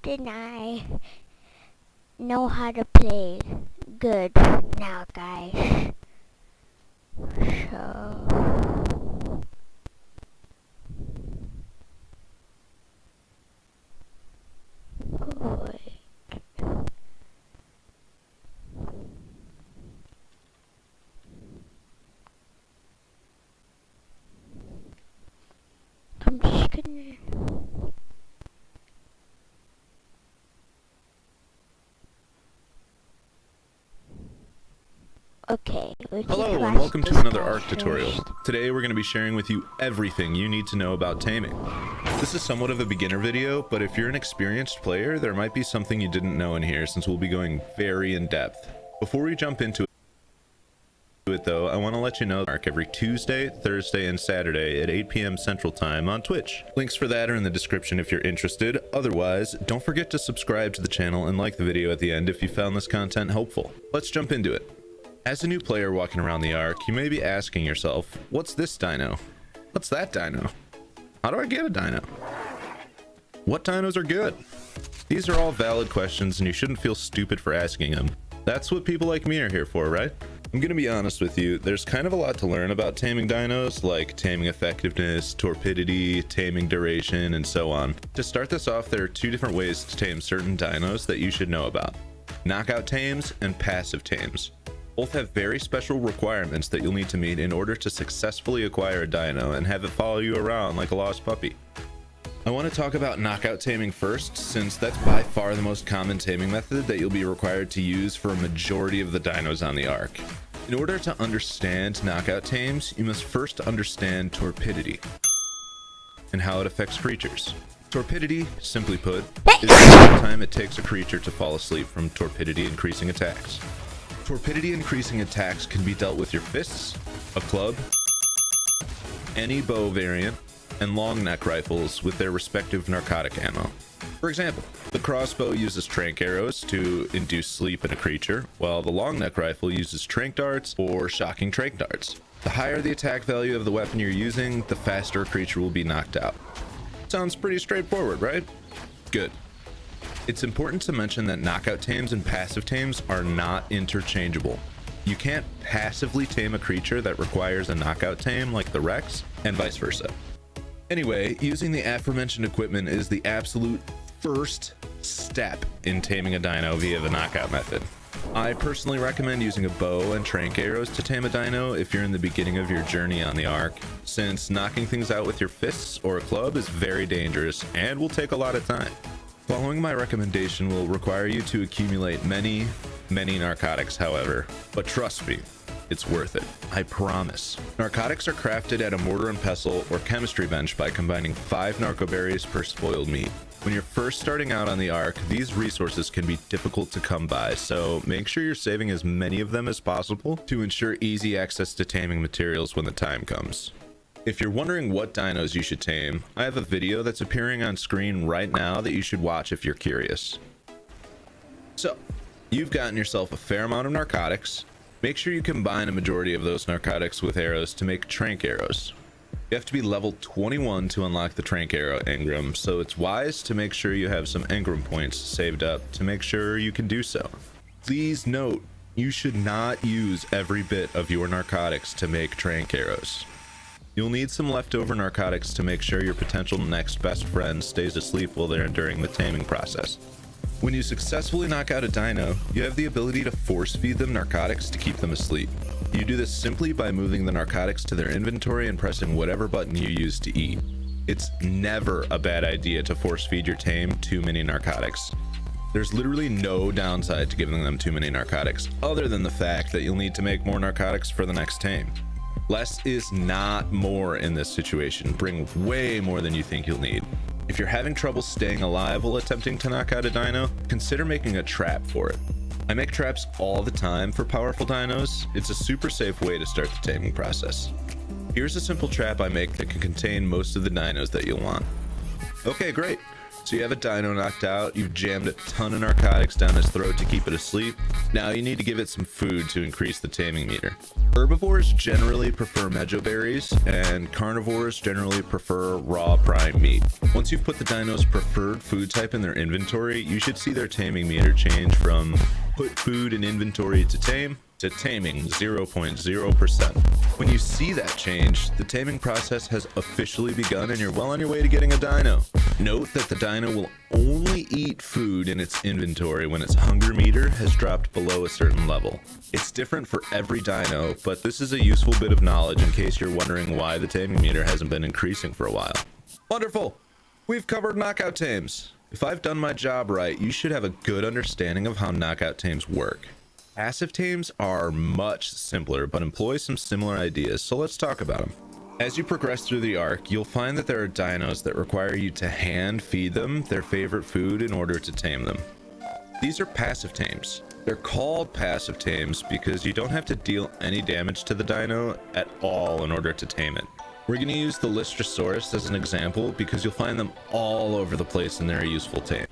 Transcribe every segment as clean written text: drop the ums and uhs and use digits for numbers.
often I know how to play good now, guys. So wait. I'm just gonna okay. Hello and welcome to another ARC tutorial. Today we're going to be sharing with you everything you need to know about taming. This is somewhat of a beginner video, but if you're an experienced player, there might be something you didn't know in here since we'll be going very in depth. Before we jump into it though, I want to let you know ARC every Tuesday, Thursday, and Saturday at 8 p.m. Central Time on Twitch. Links for that are in the description if you're interested. Otherwise, don't forget to subscribe to the channel and like the video at the end if you found this content helpful. Let's jump into it. As a new player walking around the ARC, you may be asking yourself, what's this dino? What's that dino? How do I get a dino? What dinos are good? These are all valid questions and you shouldn't feel stupid for asking them. That's what people like me are here for, right? I'm gonna be honest with you, there's kind of a lot to learn about taming dinos, like taming effectiveness, torpidity, taming duration, and so on. To start this off, there are two different ways to tame certain dinos that you should know about: knockout tames and passive tames. Both have very special requirements that you'll need to meet in order to successfully acquire a dino and have it follow you around like a lost puppy. I want to talk about knockout taming first, since that's by far the most common taming method that you'll be required to use for a majority of the dinos on the ARC. In order to understand knockout tames, you must first understand torpidity and how it affects creatures. Torpidity, simply put, is the amount of time it takes a creature to fall asleep from torpidity increasing attacks. Torpidity increasing attacks can be dealt with your fists, a club, any bow variant, and long neck rifles with their respective narcotic ammo. For example, the crossbow uses trank arrows to induce sleep in a creature, while the long neck rifle uses trank darts or shocking trank darts. The higher the attack value of the weapon you're using, the faster a creature will be knocked out. Sounds pretty straightforward, right? Good. It's important to mention that knockout tames and passive tames are not interchangeable. You can't passively tame a creature that requires a knockout tame like the Rex, and vice versa. Anyway, using the aforementioned equipment is the absolute first step in taming a dino via the knockout method. I personally recommend using a bow and trank arrows to tame a dino if you're in the beginning of your journey on the ARC, since knocking things out with your fists or a club is very dangerous and will take a lot of time. Following my recommendation will require you to accumulate many narcotics, however, but trust me, it's worth it. I promise. Narcotics are crafted at a mortar and pestle or chemistry bench by combining 5 narcoberries per spoiled meat. When you're first starting out on the ARC, these resources can be difficult to come by, so make sure you're saving as many of them as possible to ensure easy access to taming materials when the time comes. If you're wondering what dinos you should tame, I have a video that's appearing on screen right now that you should watch if you're curious. So, you've gotten yourself a fair amount of narcotics. Make sure you combine a majority of those narcotics with arrows to make trank arrows. You have to be level 21 to unlock the trank arrow engram, so it's wise to make sure you have some engram points saved up to make sure you can do so. Please note, you should not use every bit of your narcotics to make trank arrows. You'll need some leftover narcotics to make sure your potential next best friend stays asleep while they're during the taming process. When you successfully knock out a dino, you have the ability to force feed them narcotics to keep them asleep. You do this simply by moving the narcotics to their inventory and pressing whatever button you use to eat. It's never a bad idea to force feed your tame too many narcotics. There's literally no downside to giving them too many narcotics, other than the fact that you'll need to make more narcotics for the next tame. Less is not more in this situation. Bring way more than you think you'll need. If you're having trouble staying alive while attempting to knock out a dino, consider making a trap for it. I make traps all the time for powerful dinos. It's a super safe way to start the taming process. Here's a simple trap I make that can contain most of the dinos that you'll want. Okay, great. So you have a dino knocked out, you've jammed a ton of narcotics down his throat to keep it asleep. Now you need to give it some food to increase the taming meter. Herbivores generally prefer mejoberries, and carnivores generally prefer raw prime meat. Once you've put the dino's preferred food type in their inventory, you should see their taming meter change from put food in inventory to tame to taming 0.0%. When you see that change, the taming process has officially begun and you're well on your way to getting a dino. Note that the dino will only eat food in its inventory when its hunger meter has dropped below a certain level. It's different for every dino, but this is a useful bit of knowledge in case you're wondering why the taming meter hasn't been increasing for a while. Wonderful! We've covered knockout tames. If I've done my job right, you should have a good understanding of how knockout tames work. Passive tames are much simpler, but employ some similar ideas, so let's talk about them. As you progress through the arc, you'll find that there are dinos that require you to hand feed them their favorite food in order to tame them. These are passive tames. They're called passive tames because you don't have to deal any damage to the dino at all in order to tame it. We're going to use the Lystrosaurus as an example because you'll find them all over the place and they're a useful tame.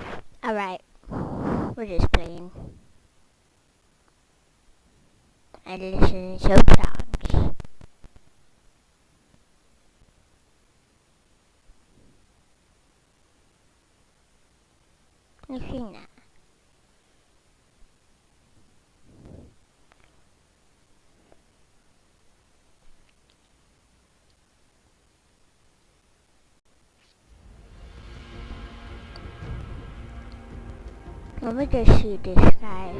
Alright, we're just playing. And listen to some songs. You've seen that. Let me just see this guy.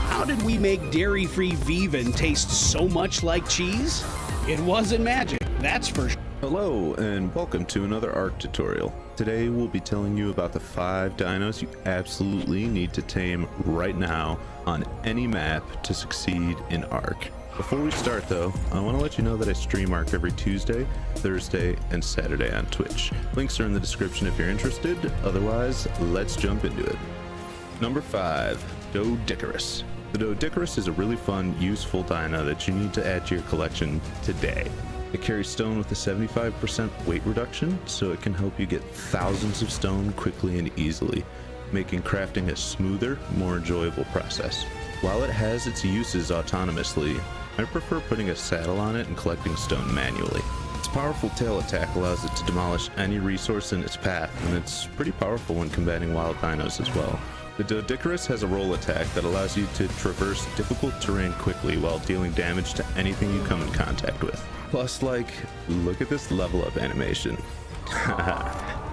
How did we make dairy-free Vivan taste so much like cheese? It wasn't magic, that's for sure. Hello and welcome to another ARC tutorial. Today we'll be telling you about the 5 dinos you absolutely need to tame right now on any map to succeed in ARC. Before we start though, I want to let you know that I stream ARC every Tuesday, Thursday, and Saturday on Twitch. Links are in the description if you're interested, otherwise let's jump into it. Number 5, Doedicurus. The Doedicurus is a really fun, useful dino that you need to add to your collection today. It carries stone with a 75% weight reduction, so it can help you get thousands of stone quickly and easily, making crafting a smoother, more enjoyable process. While it has its uses autonomously, I prefer putting a saddle on it and collecting stone manually. Its powerful tail attack allows it to demolish any resource in its path, and it's pretty powerful when combating wild dinos as well. The Doedicurus has a roll attack that allows you to traverse difficult terrain quickly while dealing damage to anything you come in contact with. Plus, look at this level up animation.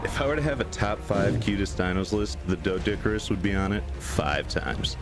If I were to have a top 5 cutest dinos list, the Doedicurus would be on it 5 times.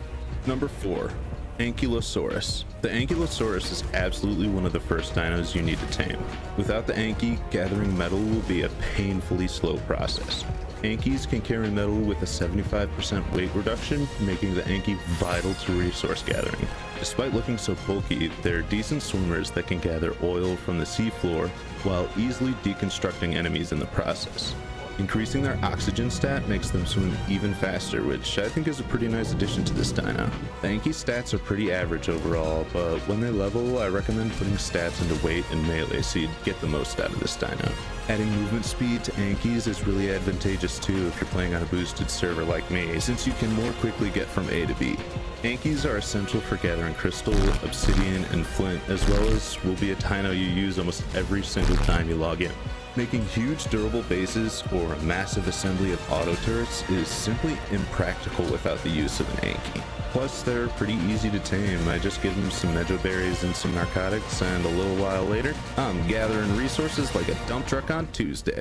Number 4, Ankylosaurus. The Ankylosaurus is absolutely one of the first dinos you need to tame. Without the Anky, gathering metal will be a painfully slow process. Ankys can carry metal with a 75% weight reduction, making the Anky vital to resource gathering. Despite looking so bulky, they're decent swimmers that can gather oil from the seafloor while easily deconstructing enemies in the process. Increasing their oxygen stat makes them swim even faster, which I think is a pretty nice addition to this dino. The Anky stats are pretty average overall, but when they level, I recommend putting stats into weight and melee so you get the most out of this dino. Adding movement speed to Ankys is really advantageous too if you're playing on a boosted server like me, since you can more quickly get from A to B. Ankys are essential for gathering crystal, obsidian, and flint, as well as will be a dino you use almost every single time you log in. Making huge durable bases or a massive assembly of auto turrets is simply impractical without the use of an Anky. Plus, they're pretty easy to tame. I just give them some mejoberries and some narcotics, and a little while later, I'm gathering resources like a dump truck on Tuesday.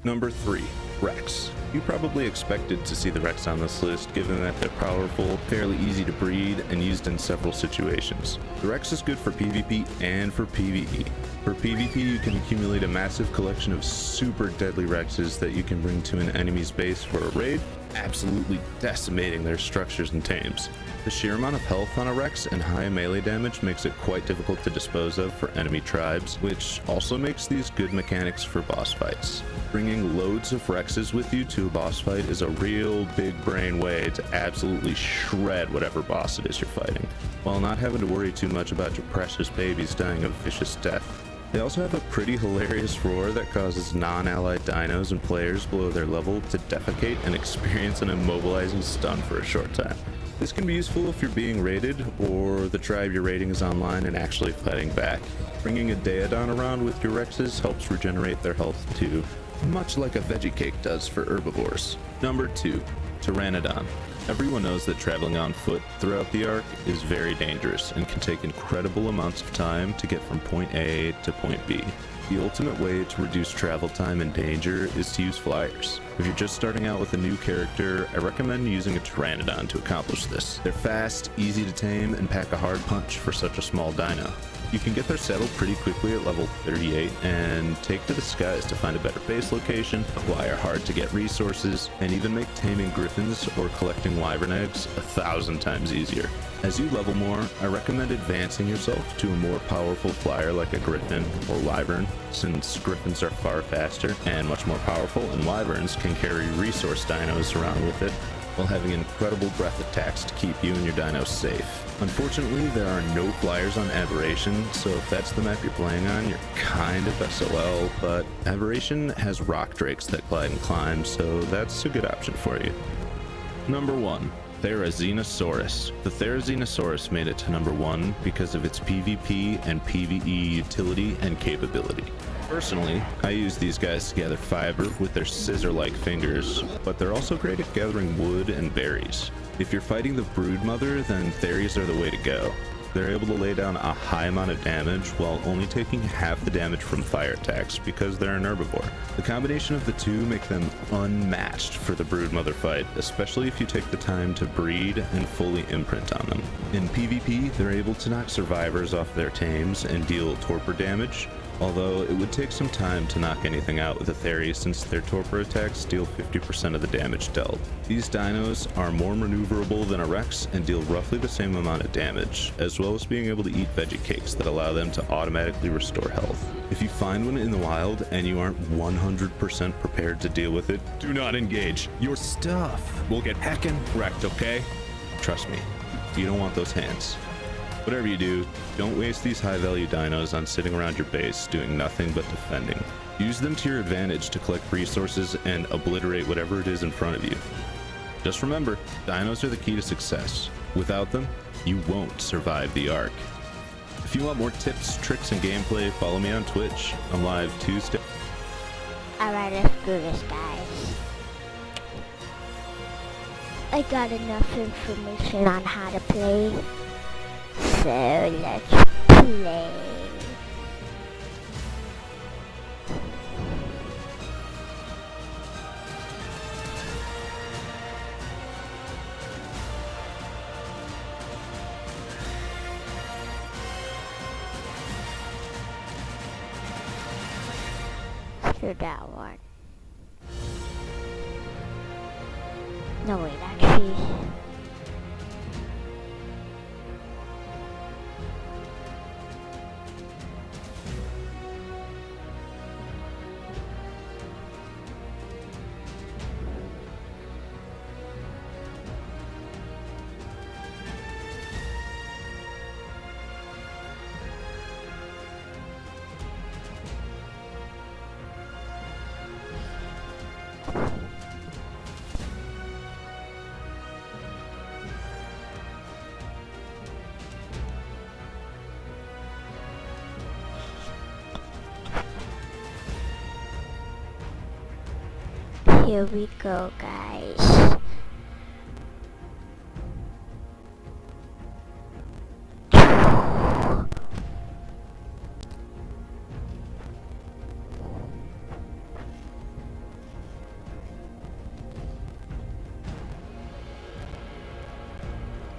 Number 3, Rex. You probably expected to see the Rex on this list, given that they're powerful, fairly easy to breed, and used in several situations. The Rex is good for PvP and for PvE. For PvP, you can accumulate a massive collection of super deadly Rexes that you can bring to an enemy's base for a raid, absolutely decimating their structures and tames. The sheer amount of health on a Rex and high melee damage makes it quite difficult to dispose of for enemy tribes, which also makes these good mechanics for boss fights. Bringing loads of Rexes with you to a boss fight is a real big brain way to absolutely shred whatever boss it is you're fighting, while not having to worry too much about your precious babies dying a vicious death. They also have a pretty hilarious roar that causes non-allied dinos and players below their level to defecate and experience an immobilizing stun for a short time. This can be useful if you're being raided, or the tribe you're raiding is online and actually fighting back. Bringing a Daedon around with your Rexes helps regenerate their health too, much like a veggie cake does for herbivores. Number 2. Pteranodon. Everyone knows that traveling on foot throughout the Ark is very dangerous and can take incredible amounts of time to get from point A to point B. The ultimate way to reduce travel time and danger is to use flyers. If you're just starting out with a new character, I recommend using a Pteranodon to accomplish this. They're fast, easy to tame, and pack a hard punch for such a small dino. You can get their saddle pretty quickly at level 38 and take to the skies to find a better base location, acquire hard to get resources, and even make taming griffins or collecting wyvern eggs 1,000 times easier. As you level more, I recommend advancing yourself to a more powerful flyer like a griffin or wyvern, since griffins are far faster and much more powerful, and wyverns can carry resource dinos around with it, while having incredible breath attacks to keep you and your dinos safe. Unfortunately, there are no flyers on Aberration, so if that's the map you're playing on, you're kind of SOL, but Aberration has rock drakes that glide and climb, so that's a good option for you. Number 1. Therizinosaurus. The Therizinosaurus made it to number 1 because of its PvP and PvE utility and capability. Personally, I use these guys to gather fiber with their scissor-like fingers, but they're also great at gathering wood and berries. If you're fighting the Broodmother, then Theries are the way to go. They're able to lay down a high amount of damage while only taking half the damage from fire attacks because they're an herbivore. The combination of the two make them unmatched for the Broodmother fight, especially if you take the time to breed and fully imprint on them. In PvP, they're able to knock survivors off their tames and deal torpor damage, although it would take some time to knock anything out with a Theria since their torpor attacks deal 50% of the damage dealt. These dinos are more maneuverable than a Rex and deal roughly the same amount of damage, as well as being able to eat veggie cakes that allow them to automatically restore health. If you find one in the wild and you aren't 100% prepared to deal with it, do not engage. Your stuff will get heckin' wrecked, okay? Trust me, you don't want those hands. Whatever you do, don't waste these high-value dinos on sitting around your base doing nothing but defending. Use them to your advantage to collect resources and obliterate whatever it is in front of you. Just remember, dinos are the key to success. Without them, you won't survive the Ark. If you want more tips, tricks, and gameplay, follow me on Twitch. I'm live Tuesday. Alright, let's do this, guys. I got enough information on how to play. So let's play. Let's do that one. No, wait, actually. Here we go, guys.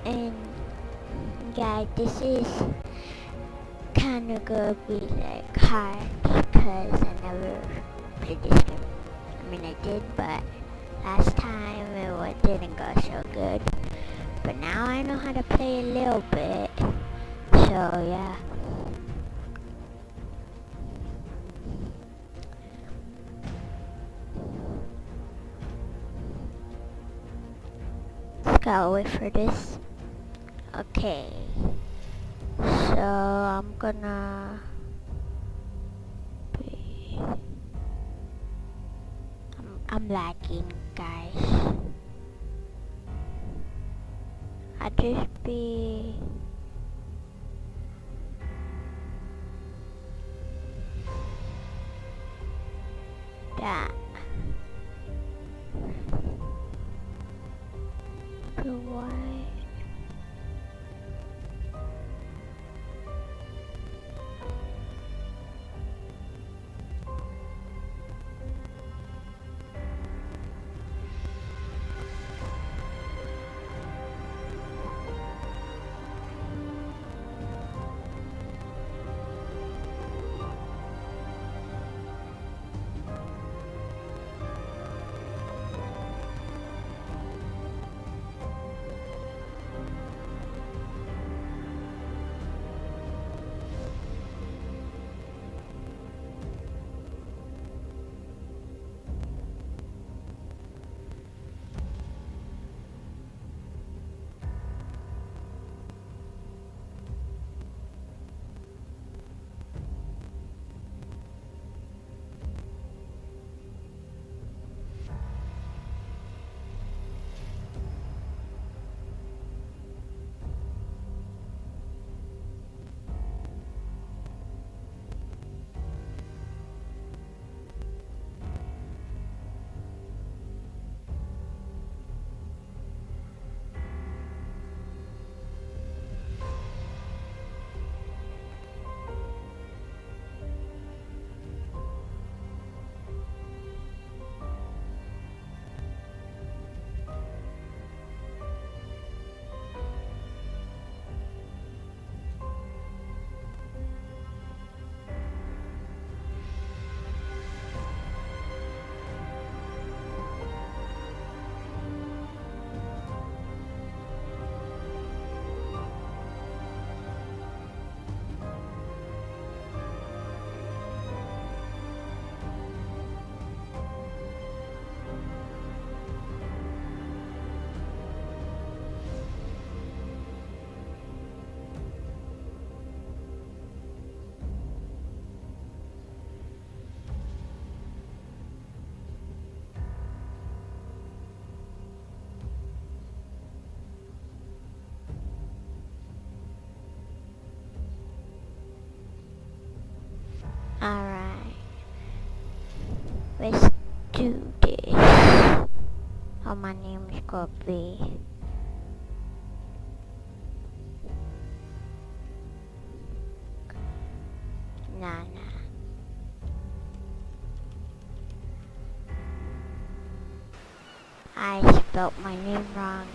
And yeah, this is kinda gonna be like hard because I never played this game. I mean, I did, but Last time didn't go so good, but now I know how to play a little bit, so yeah. Let's go wait for this. Okay, so I'm gonna be... I'm lagging, guys. I just be... that. But why? Alright, let's do this. Oh, my name is gonna be... Nah. I spelled my name wrong.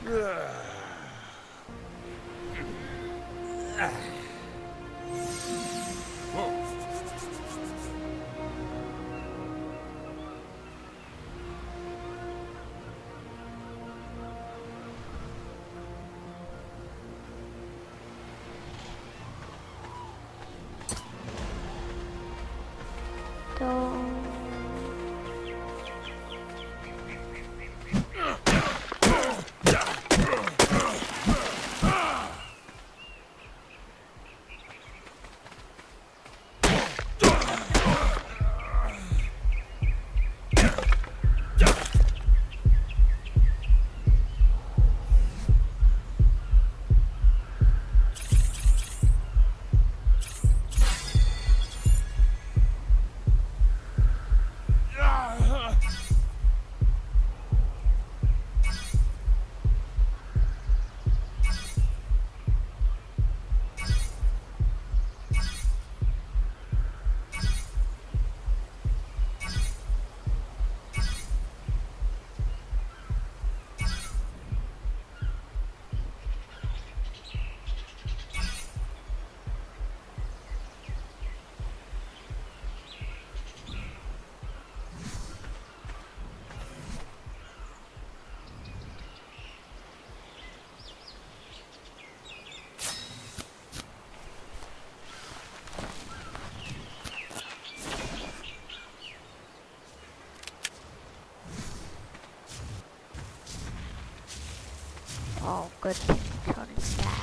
good thing controlling that.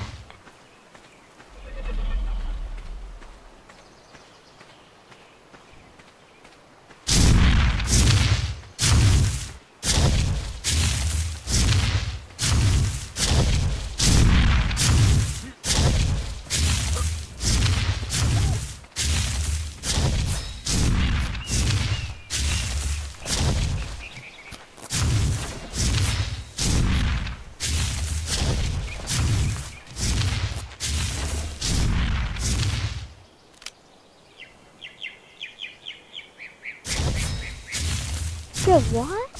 Dude, what?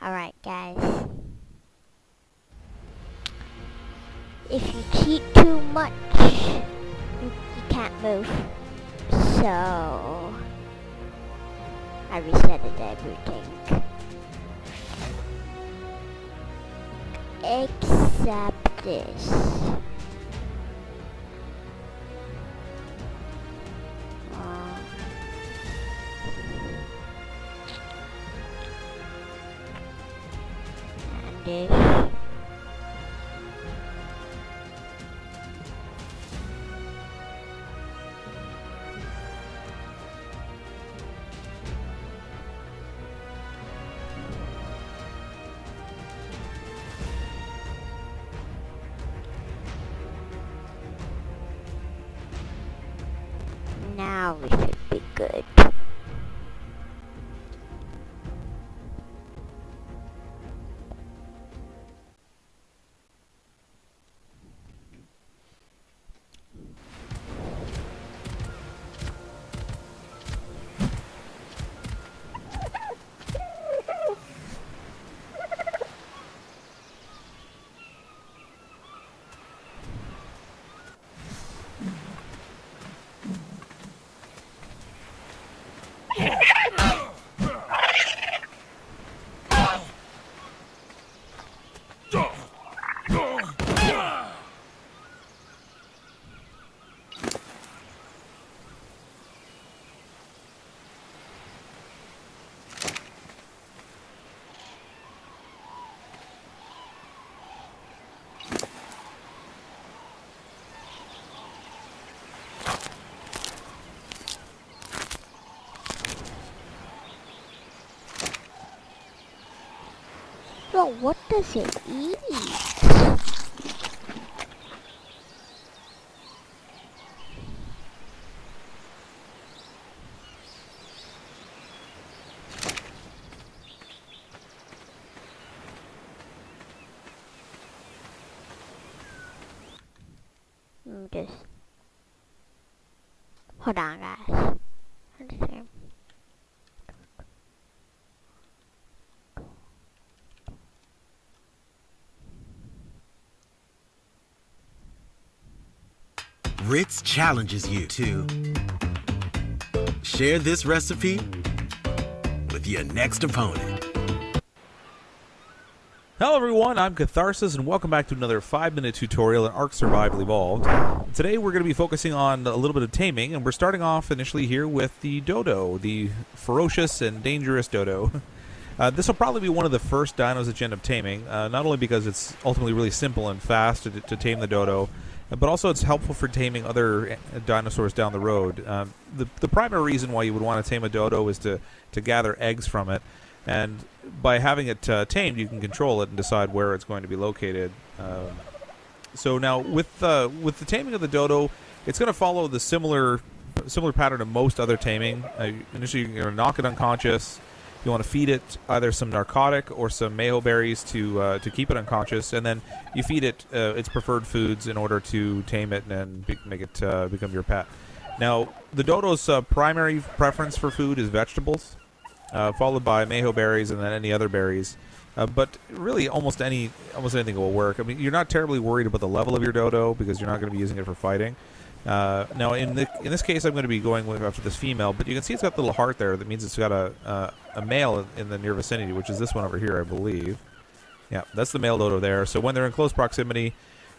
Alright, guys. If you cheat too much, you can't move. So, I resetted everything. Except this. And this. Now we should be good. Well, what does it eat? Just hold on, guys. Ritz challenges you to share this recipe with your next opponent. Hello everyone, I'm Catharsis and welcome back to another 5-minute tutorial in Ark Survival Evolved. Today we're going to be focusing on a little bit of taming, and we're starting off initially here with the dodo, the ferocious and dangerous dodo. This will probably be one of the first dinos that you end up taming, not only because it's ultimately really simple and fast to tame the dodo, but also it's helpful for taming other dinosaurs down the road. The primary reason why you would want to tame a dodo is to gather eggs from it, and by having it tamed, you can control it and decide where it's going to be located. So now, with the taming of the dodo, it's going to follow the similar pattern of most other taming. Initially, you're going to knock it unconscious. You want to feed it either some narcotic or some mayo berries to keep it unconscious, and then you feed it its preferred foods in order to tame it and make it become your pet. Now, the dodo's primary preference for food is vegetables, followed by mayo berries and then any other berries. But really, almost anything will work. I mean, you're not terribly worried about the level of your dodo because you're not going to be using it for fighting. Now, in this case, I'm going to be going after this female, but you can see it's got the little heart there. That means it's got a male in the near vicinity, which is this one over here, I believe. Yeah, that's the male dodo there. So when they're in close proximity,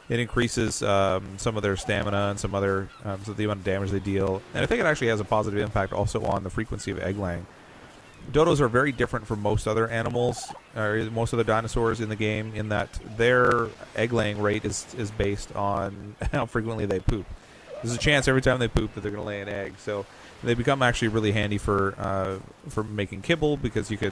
it increases some of their stamina and some other so the amount of damage they deal. And I think it actually has a positive impact also on the frequency of egg laying. Dodos are very different from most other animals, or most other dinosaurs in the game, in that their egg laying rate is based on how frequently they poop. There's a chance every time they poop that they're going to lay an egg, so they become actually really handy for making kibble, because you can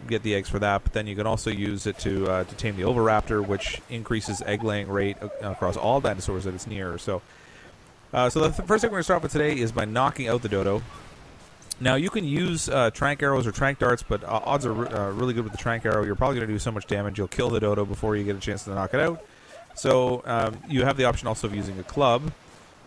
get the eggs for that. But then you can also use it to tame the oviraptor, which increases egg laying rate across all dinosaurs that it's near. So the first thing we're going to start with today is by knocking out the dodo. Now, you can use trank arrows or trank darts, but odds are really good with the trank arrow. You're probably going to do so much damage, you'll kill the dodo before you get a chance to knock it out. So you have the option also of using a club.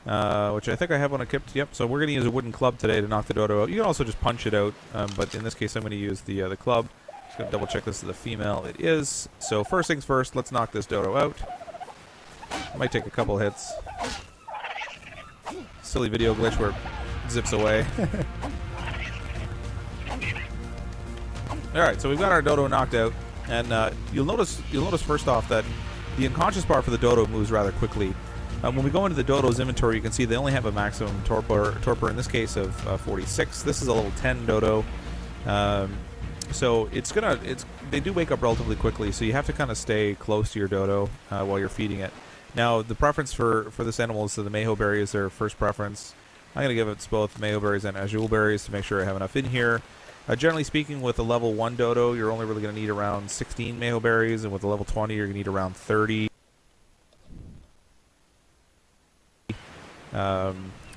which I think I have one equipped. Yep, so we're going to use a wooden club today to knock the dodo out. You can also just punch it out, but in this case I'm going to use the club. Just going to double check this is a female. It is. So first things first, let's knock this dodo out. Might take a couple hits. Silly video glitch where it zips away. Alright, so we've got our dodo knocked out, and you'll notice first off that the unconscious bar for the dodo moves rather quickly. When we go into the dodo's inventory, you can see they only have a maximum torpor in this case of 46. This is a level 10 dodo. So they do wake up relatively quickly, so you have to kind of stay close to your dodo while you're feeding it. Now, the preference for this animal is the Maho berry is their first preference. I'm going to give it both Maho berries and Azul berries to make sure I have enough in here. Generally speaking, with a level 1 dodo, you're only really going to need around 16 Maho berries, and with a level 20, you're going to need around 30.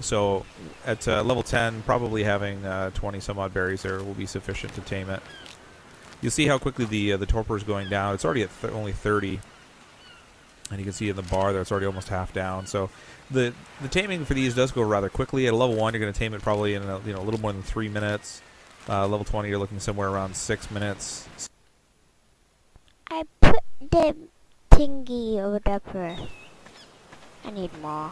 So at level 10, probably having 20 some odd berries there will be sufficient to tame it. You'll see how quickly the torpor is going down. It's already at only 30. And you can see in the bar there it's already almost half down. So the taming for these does go rather quickly. At level 1, you're going to tame it probably in a little more than 3 minutes. Level 20, you're looking somewhere around 6 minutes. I put the thingy over there. I need more.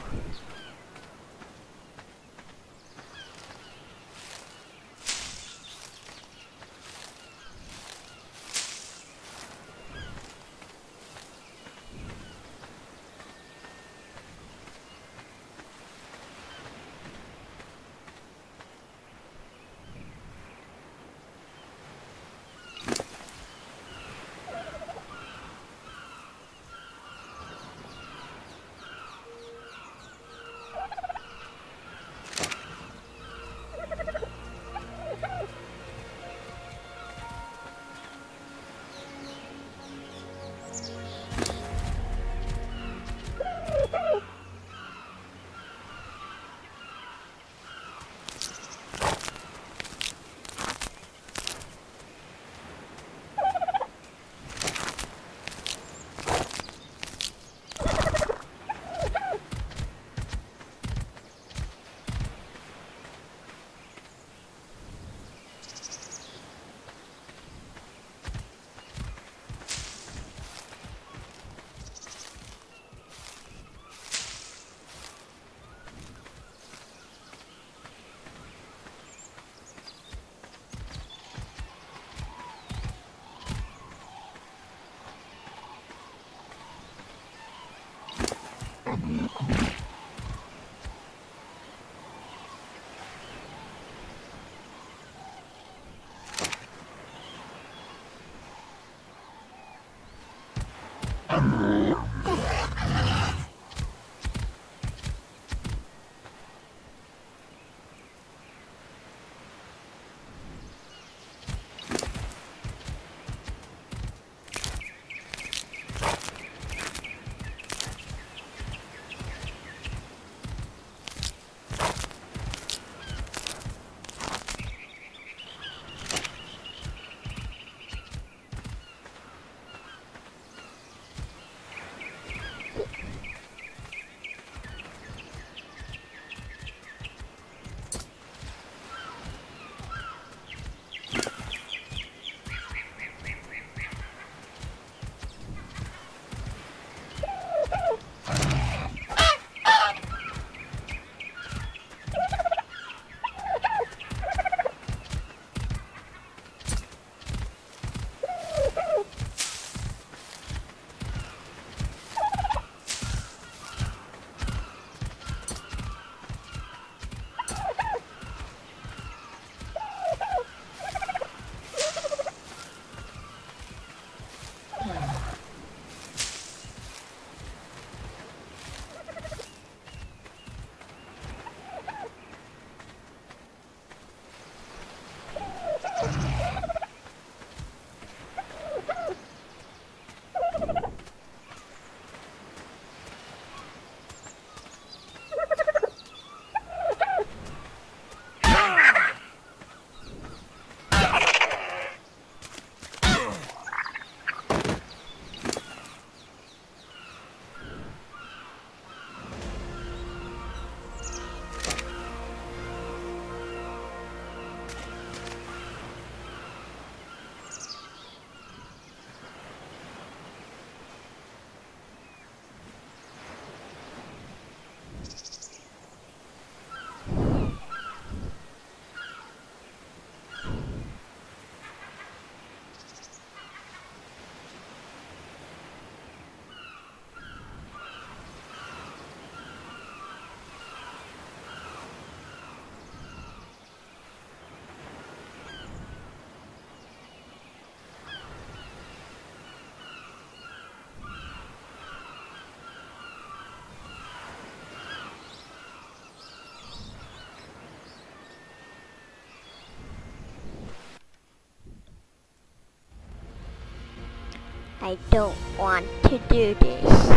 I don't want to do this.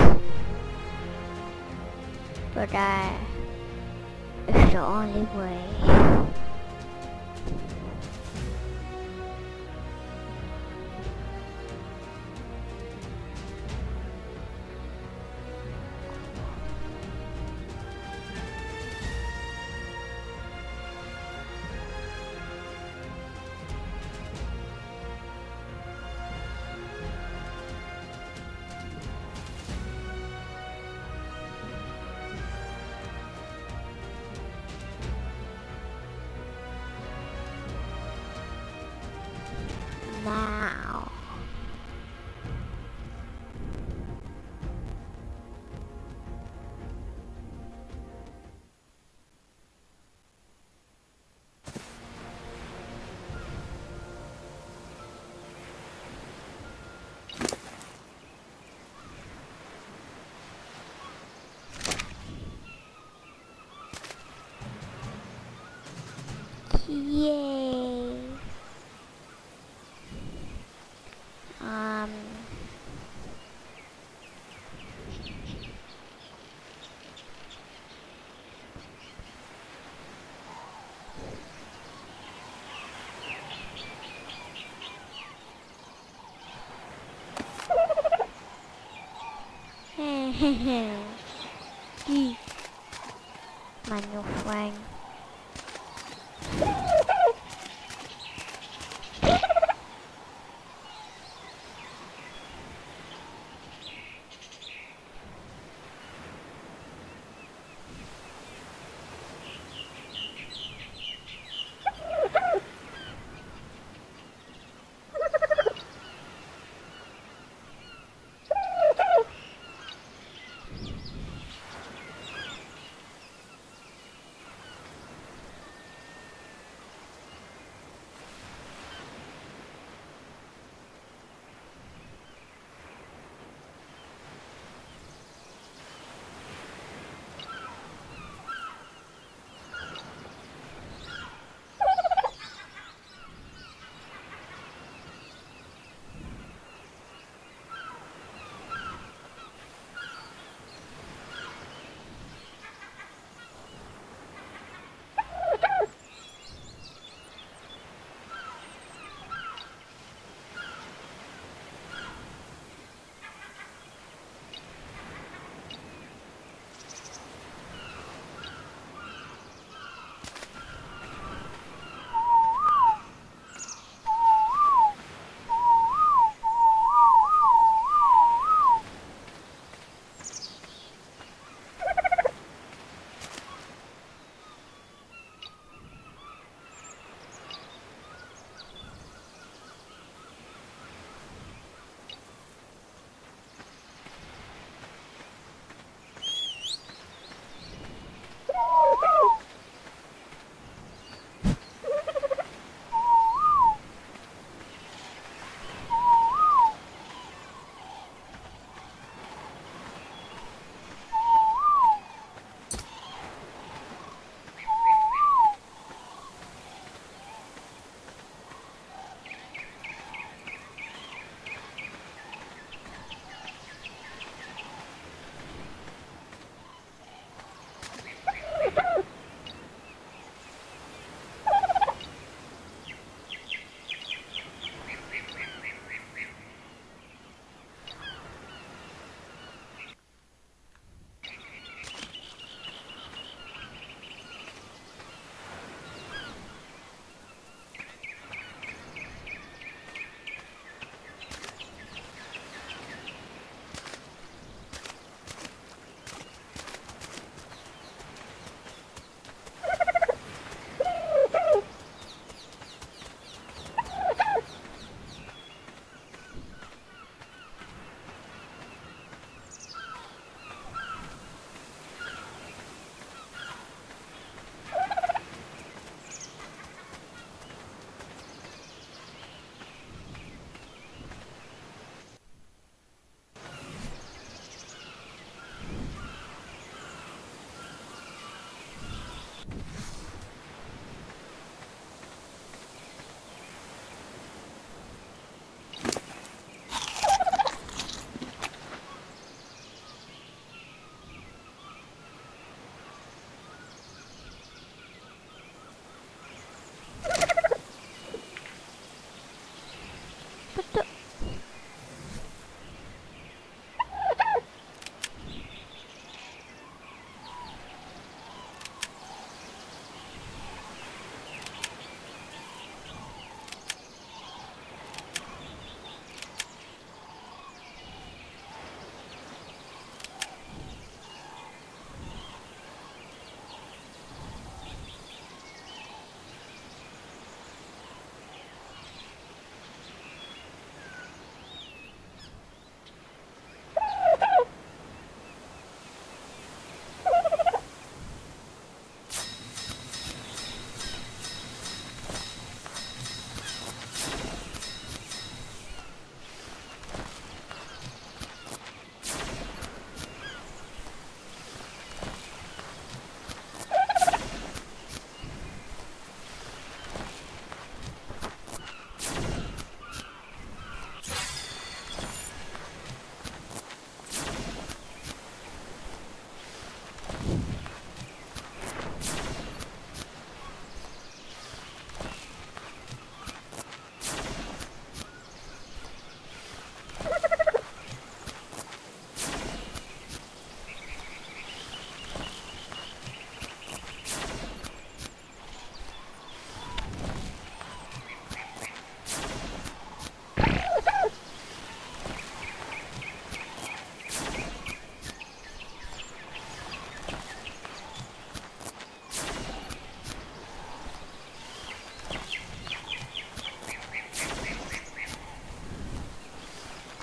But it's the only way. Now. Yay. My new friend.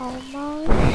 Almost.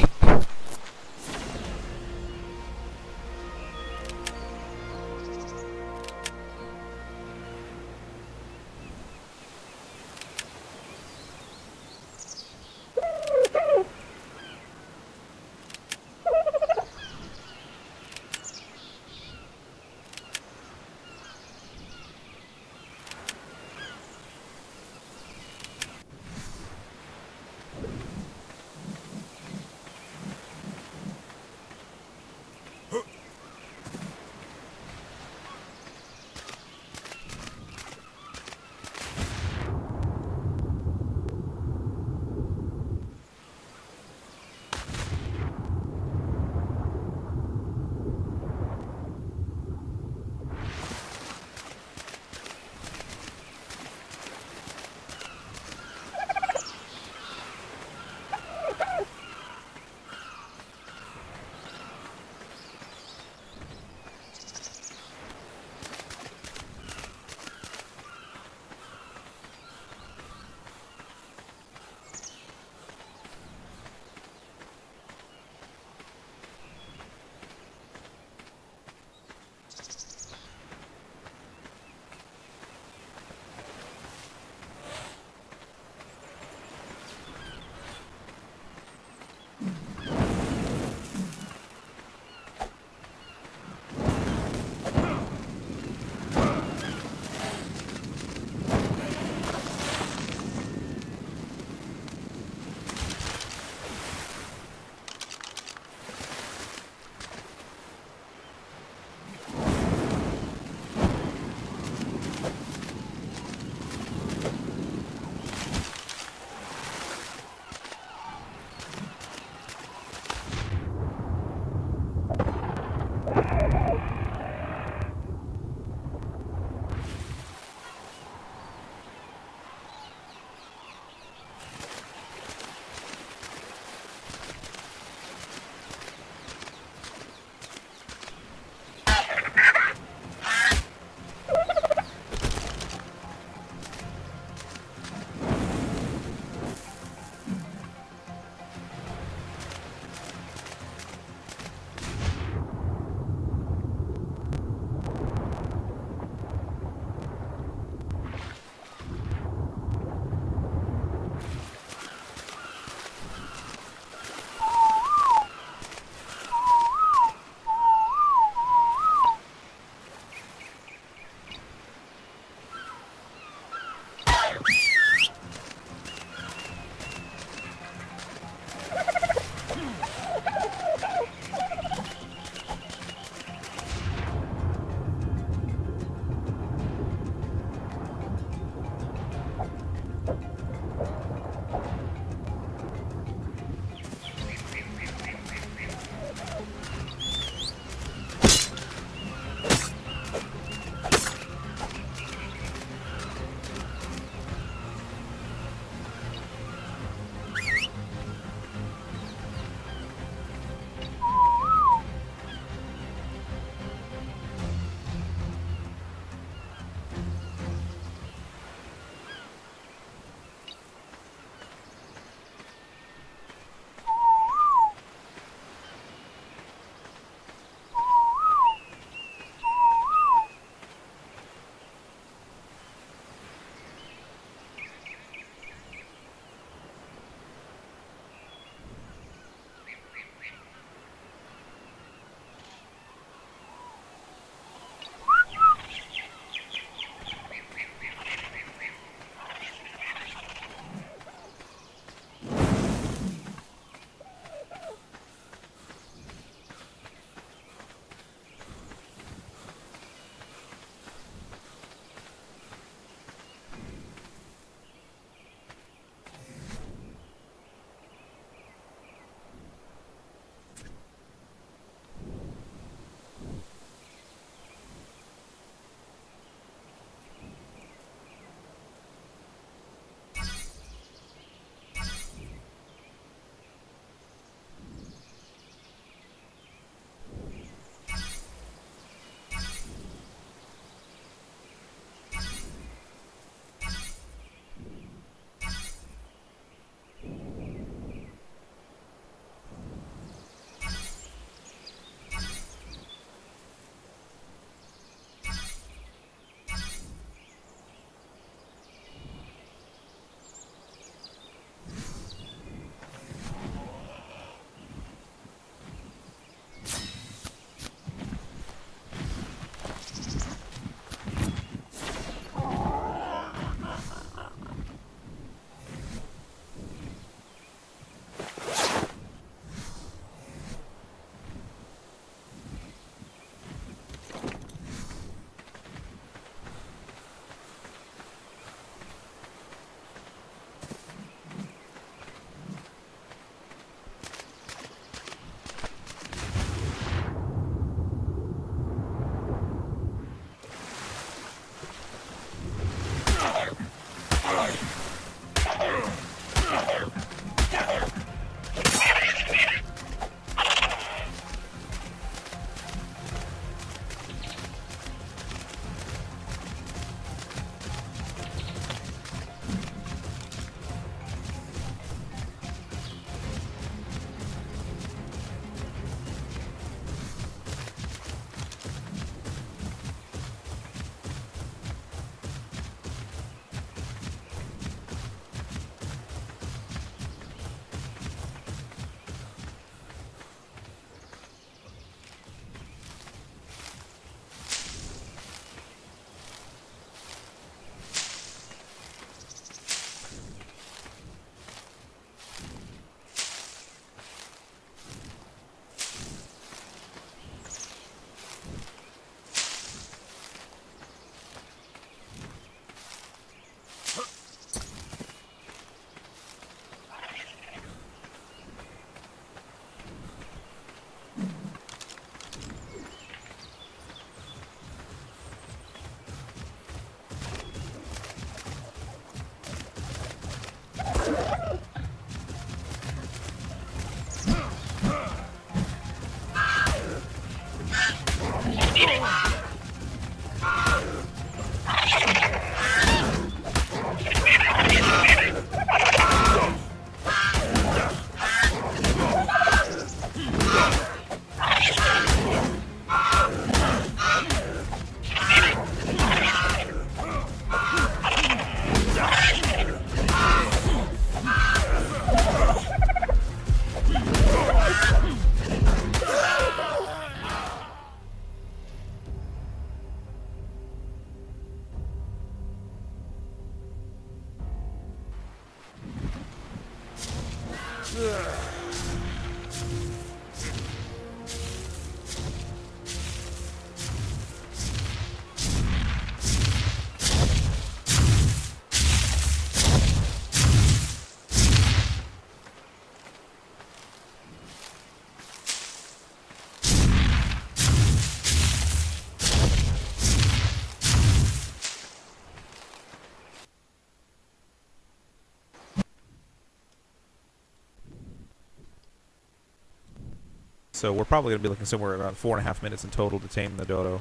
So we're probably going to be looking somewhere around 4.5 minutes in total to tame the dodo.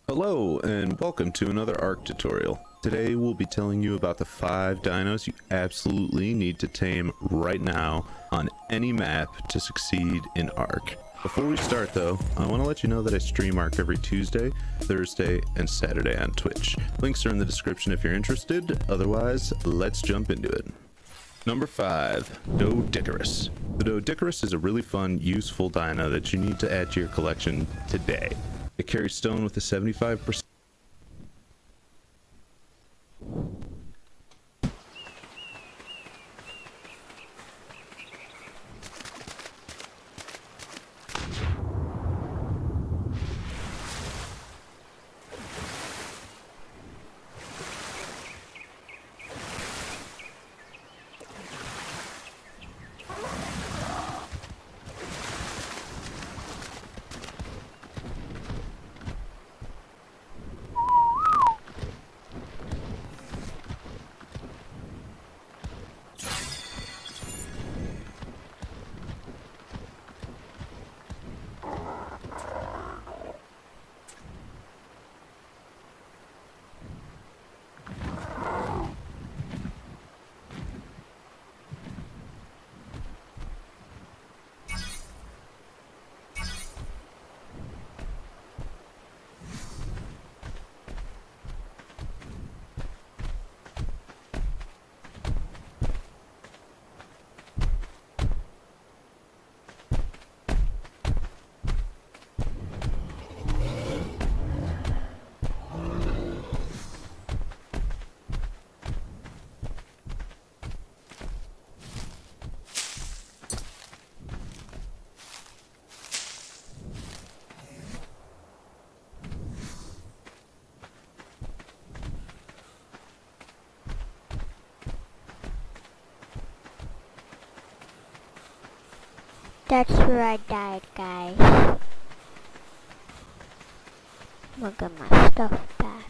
Hello and welcome to another ARK tutorial. Today we'll be telling you about the 5 dinos you absolutely need to tame right now on any map to succeed in ARK. Before we start though, I want to let you know that I stream ARK every Tuesday, Thursday, and Saturday on Twitch. Links are in the description if you're interested, otherwise let's jump into it. Number 5, Doedicurus. The Doedicurus is a really fun, useful dino that you need to add to your collection today. It carries stone with a 75%. That's where I died, guys. I'm gonna get my stuff back.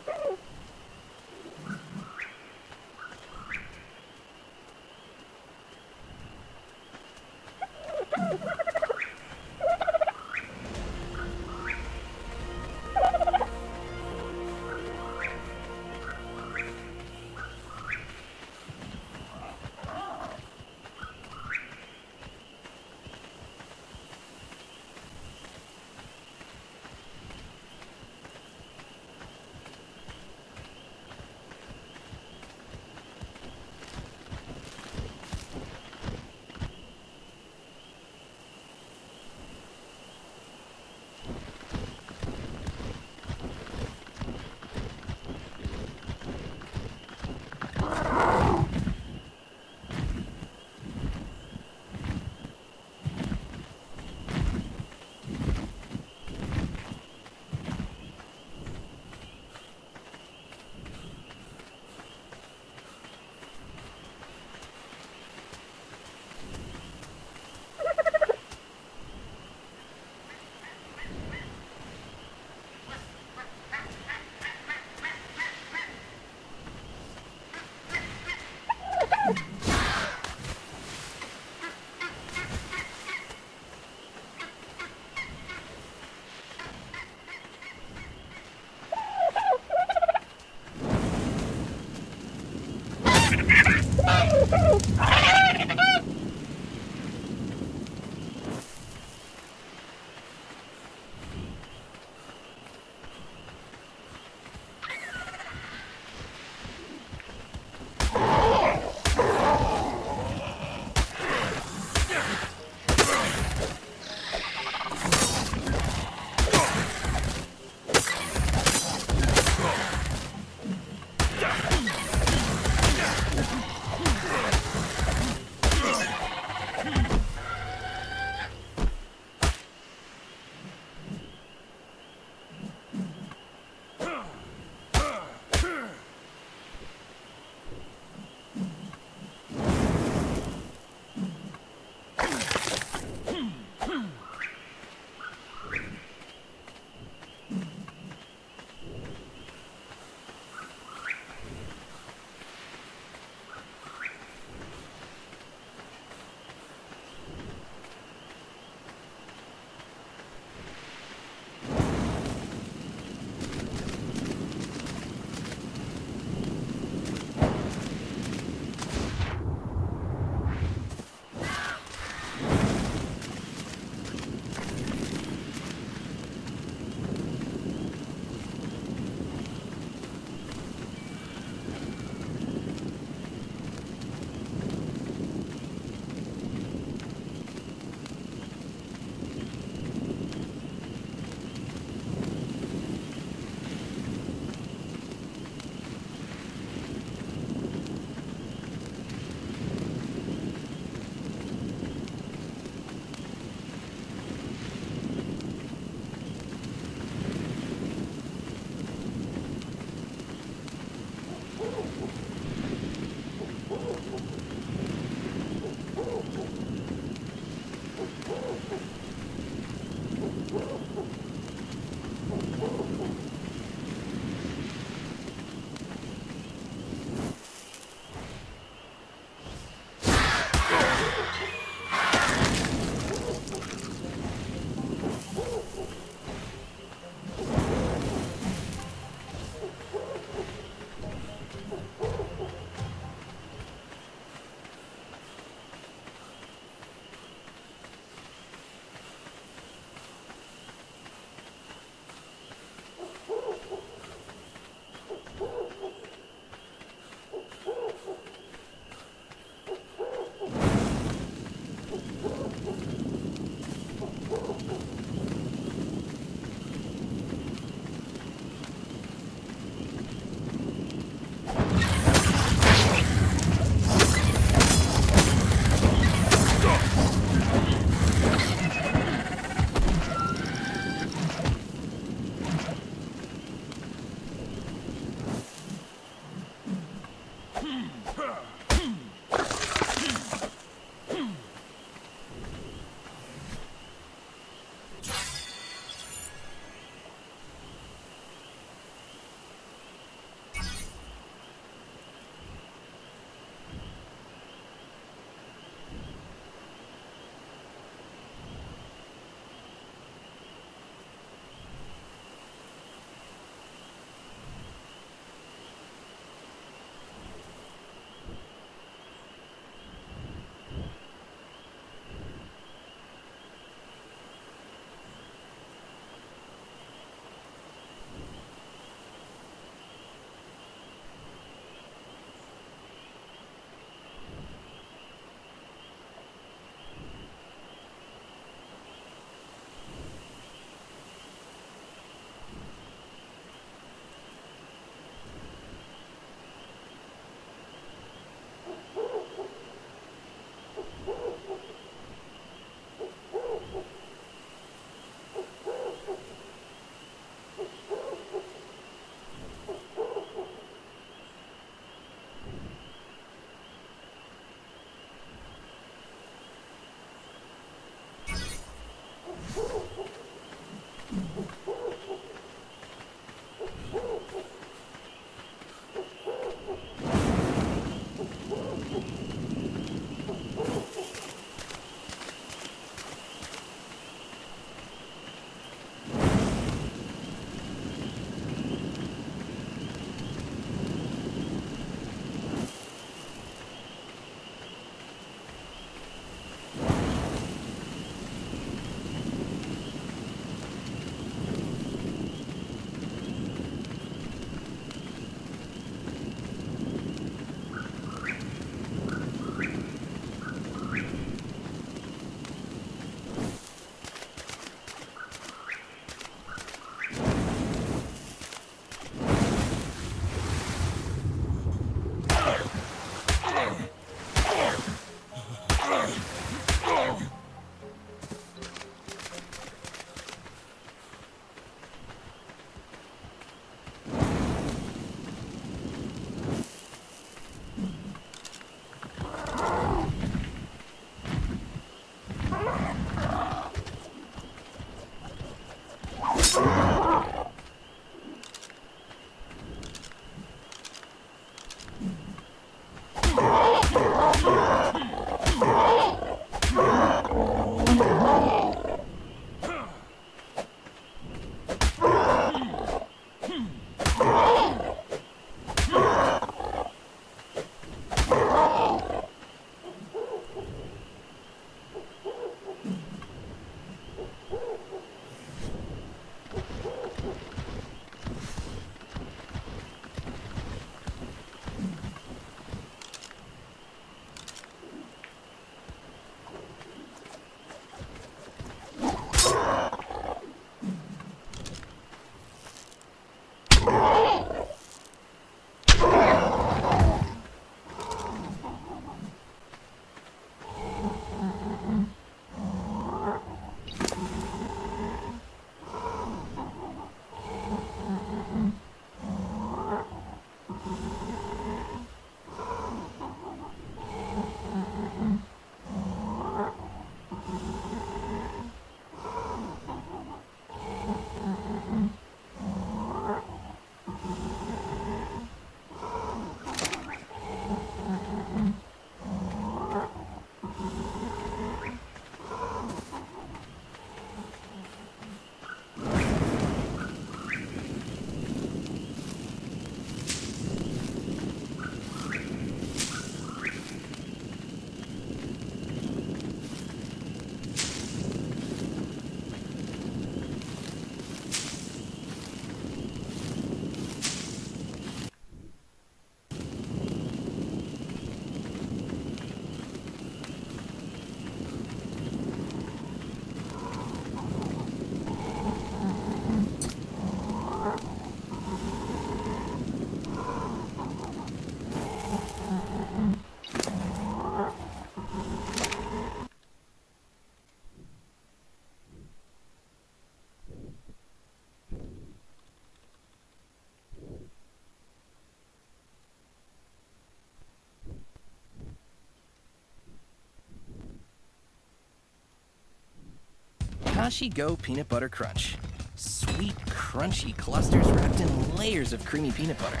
Kashi Go Peanut Butter Crunch. Sweet, crunchy clusters wrapped in layers of creamy peanut butter.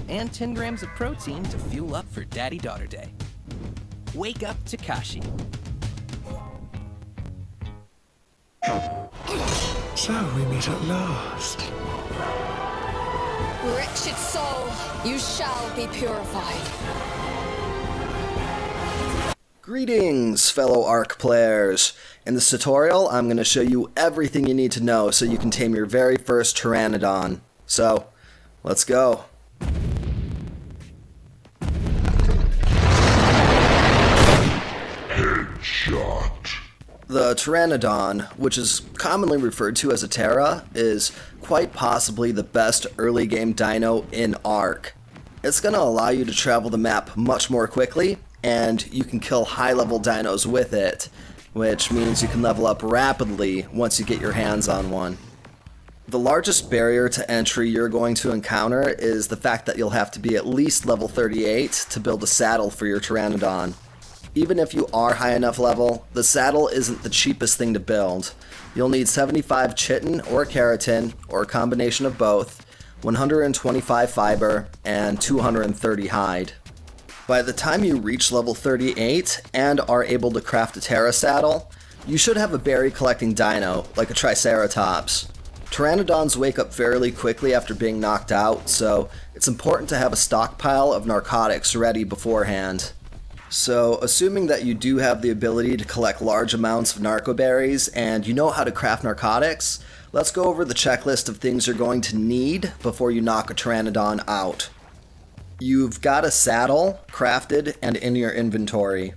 And 10 grams of protein to fuel up for Daddy-Daughter Day. Wake up to Kashi. So we meet at last. Wretched soul, you shall be purified. Greetings, fellow Ark players. In this tutorial, I'm going to show you everything you need to know so you can tame your very first Pteranodon. So, let's go. Headshot. The Pteranodon, which is commonly referred to as a Terra, is quite possibly the best early game dino in Ark. It's going to allow you to travel the map much more quickly, and you can kill high-level dinos with it, which means you can level up rapidly once you get your hands on one. The largest barrier to entry you're going to encounter is the fact that you'll have to be at least level 38 to build a saddle for your Pteranodon. Even if you are high enough level, the saddle isn't the cheapest thing to build. You'll need 75 chitin or keratin, or a combination of both, 125 fiber, and 230 hide. By the time you reach level 38 and are able to craft a Terra saddle, you should have a berry collecting dino, like a Triceratops. Pteranodons wake up fairly quickly after being knocked out, so it's important to have a stockpile of narcotics ready beforehand. So, assuming that you do have the ability to collect large amounts of narco berries and you know how to craft narcotics, let's go over the checklist of things you're going to need before you knock a Pteranodon out. You've got a saddle crafted and in your inventory.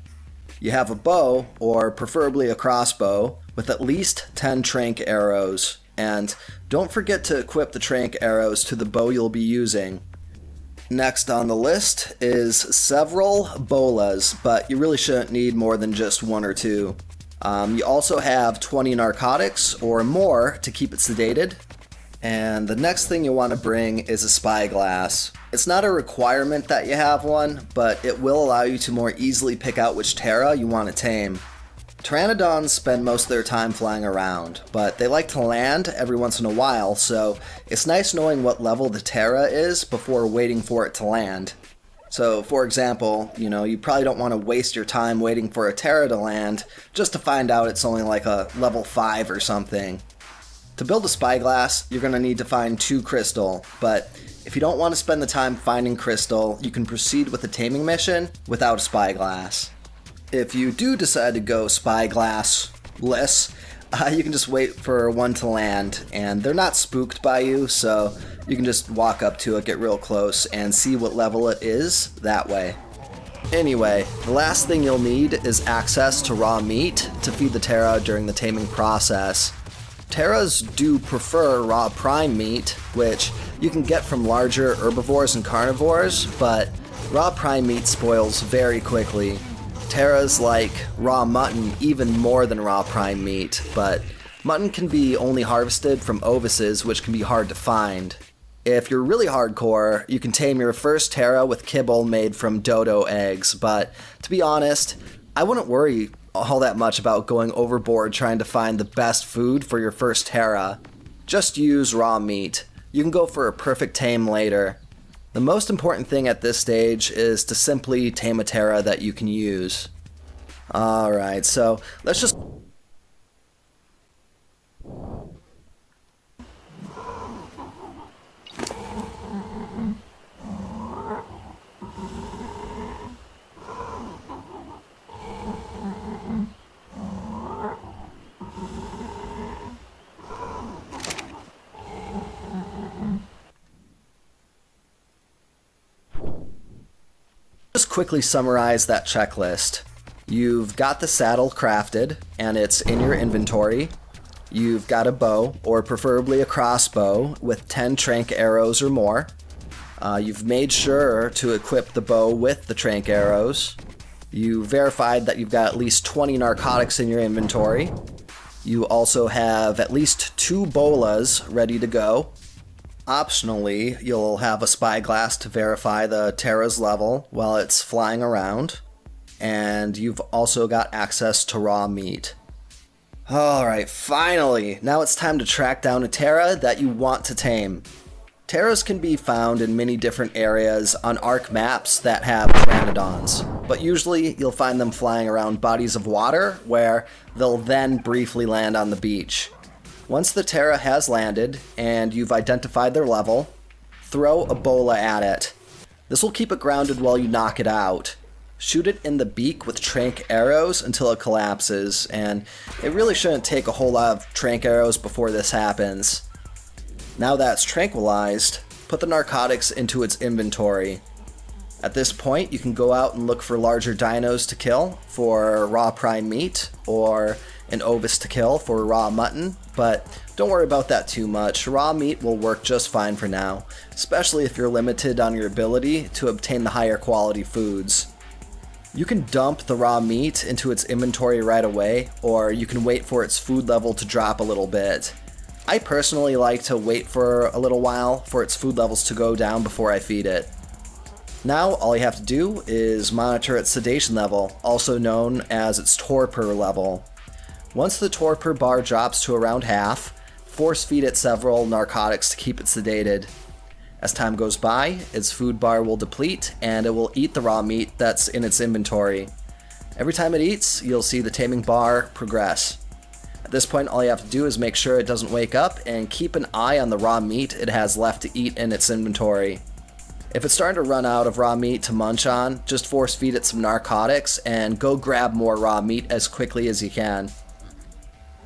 You have a bow, or preferably a crossbow, with at least 10 trank arrows. And don't forget to equip the trank arrows to the bow you'll be using. Next on the list is several bolas, but you really shouldn't need more than just one or two. You also have 20 narcotics or more to keep it sedated. And the next thing you want to bring is a spyglass. It's not a requirement that you have one, but it will allow you to more easily pick out which Terra you want to tame. Pteranodons spend most of their time flying around, but they like to land every once in a while, so it's nice knowing what level the Terra is before waiting for it to land. So, for example, you probably don't want to waste your time waiting for a Terra to land just to find out it's only like a level 5 or something. To build a spyglass, you're going to need to find 2 crystal, but if you don't want to spend the time finding crystal, you can proceed with the taming mission without a spyglass. If you do decide to go spyglass-less, you can just wait for one to land, and they're not spooked by you, so you can just walk up to it, get real close, and see what level it is that way. Anyway, the last thing you'll need is access to raw meat to feed the Terra during the taming process. Terras do prefer raw prime meat, which you can get from larger herbivores and carnivores, but raw prime meat spoils very quickly. Terras like raw mutton even more than raw prime meat, but mutton can be only harvested from ovises, which can be hard to find. If you're really hardcore, you can tame your first Terra with kibble made from dodo eggs, but to be honest, I wouldn't worry all that much about going overboard trying to find the best food for your first Terra. Just use raw meat. You can go for a perfect tame later. The most important thing at this stage is to simply tame a Terra that you can use. Alright, so let's just... quickly summarize that checklist. You've got the saddle crafted, and it's in your inventory. You've got a bow, or preferably a crossbow, with 10 trank arrows or more. You've made sure to equip the bow with the trank arrows. You verified that you've got at least 20 narcotics in your inventory. You also have at least 2 bolas ready to go. Optionally, you'll have a spyglass to verify the Terra's level while it's flying around. And you've also got access to raw meat. Alright, finally! Now it's time to track down a Terra that you want to tame. Terras can be found in many different areas on Ark maps that have pteranodons, but usually you'll find them flying around bodies of water where they'll then briefly land on the beach. Once the Terra has landed and you've identified their level, throw a bola at it. This will keep it grounded while you knock it out. Shoot it in the beak with trank arrows until it collapses, and it really shouldn't take a whole lot of trank arrows before this happens. Now that it's tranquilized, put the narcotics into its inventory. At this point, you can go out and look for larger dinos to kill for raw prime meat, or an ovis to kill for raw mutton, but don't worry about that too much. Raw meat will work just fine for now, especially if you're limited on your ability to obtain the higher quality foods. You can dump the raw meat into its inventory right away, or you can wait for its food level to drop a little bit. I personally like to wait for a little while for its food levels to go down before I feed it. Now all you have to do is monitor its sedation level, also known as its torpor level. Once the torpor bar drops to around half, force feed it several narcotics to keep it sedated. As time goes by, its food bar will deplete and it will eat the raw meat that's in its inventory. Every time it eats, you'll see the taming bar progress. At this point, all you have to do is make sure it doesn't wake up and keep an eye on the raw meat it has left to eat in its inventory. If it's starting to run out of raw meat to munch on, just force feed it some narcotics and go grab more raw meat as quickly as you can.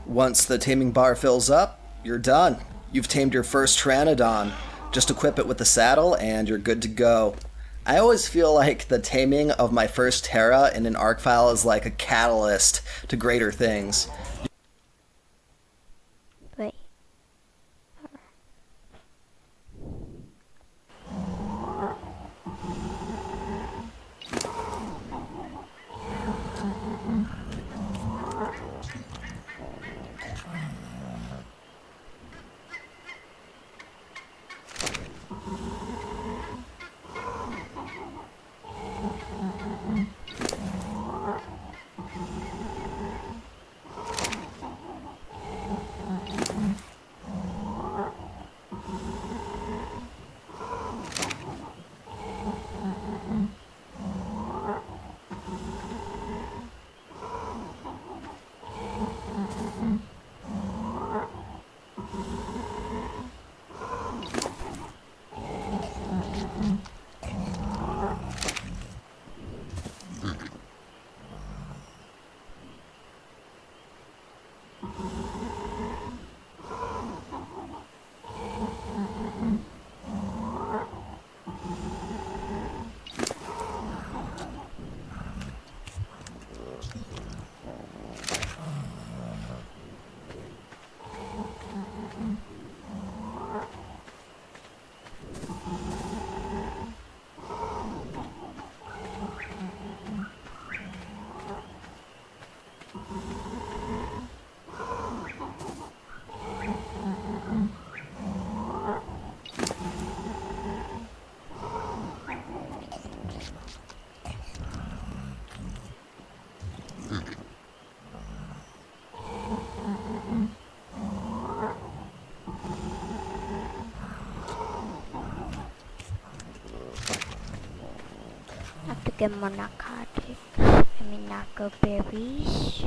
Once the taming bar fills up, you're done. You've tamed your first Pteranodon. Just equip it with the saddle and you're good to go. I always feel like the taming of my first Terra in an Ark file is like a catalyst to greater things. Wait. get more narcotics. I mean narco berries.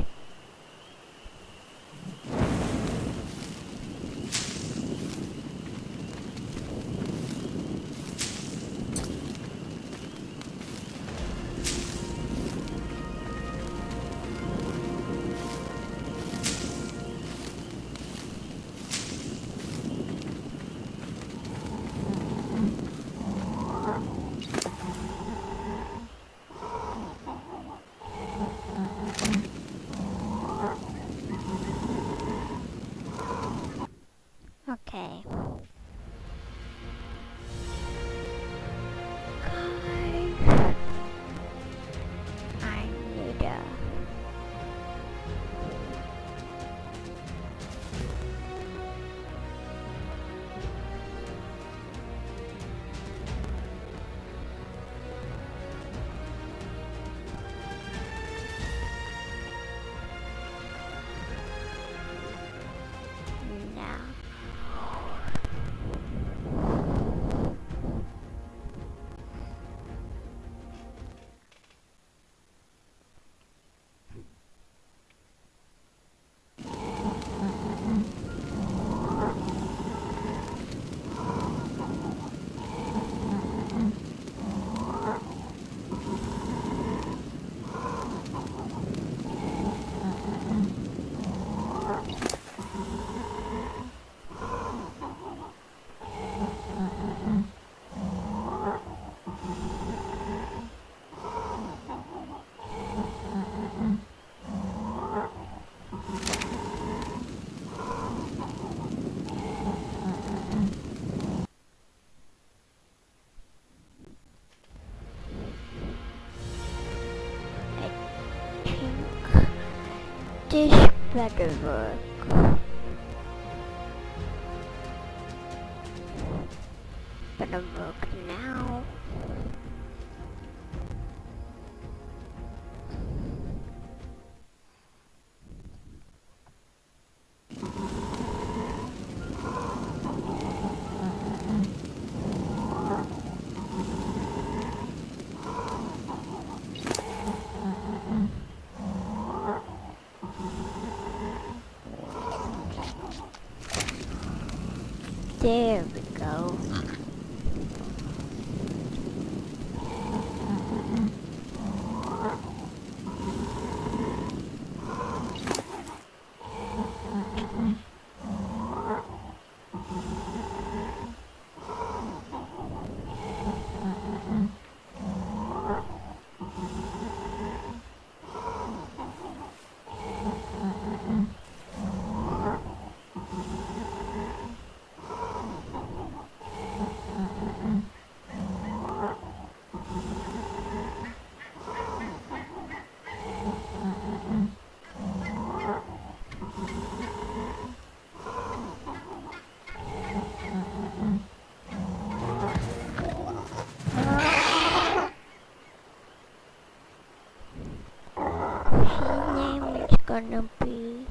Okay. Guys, I need a... Now. This better work. Better work now. There we go. Gonna be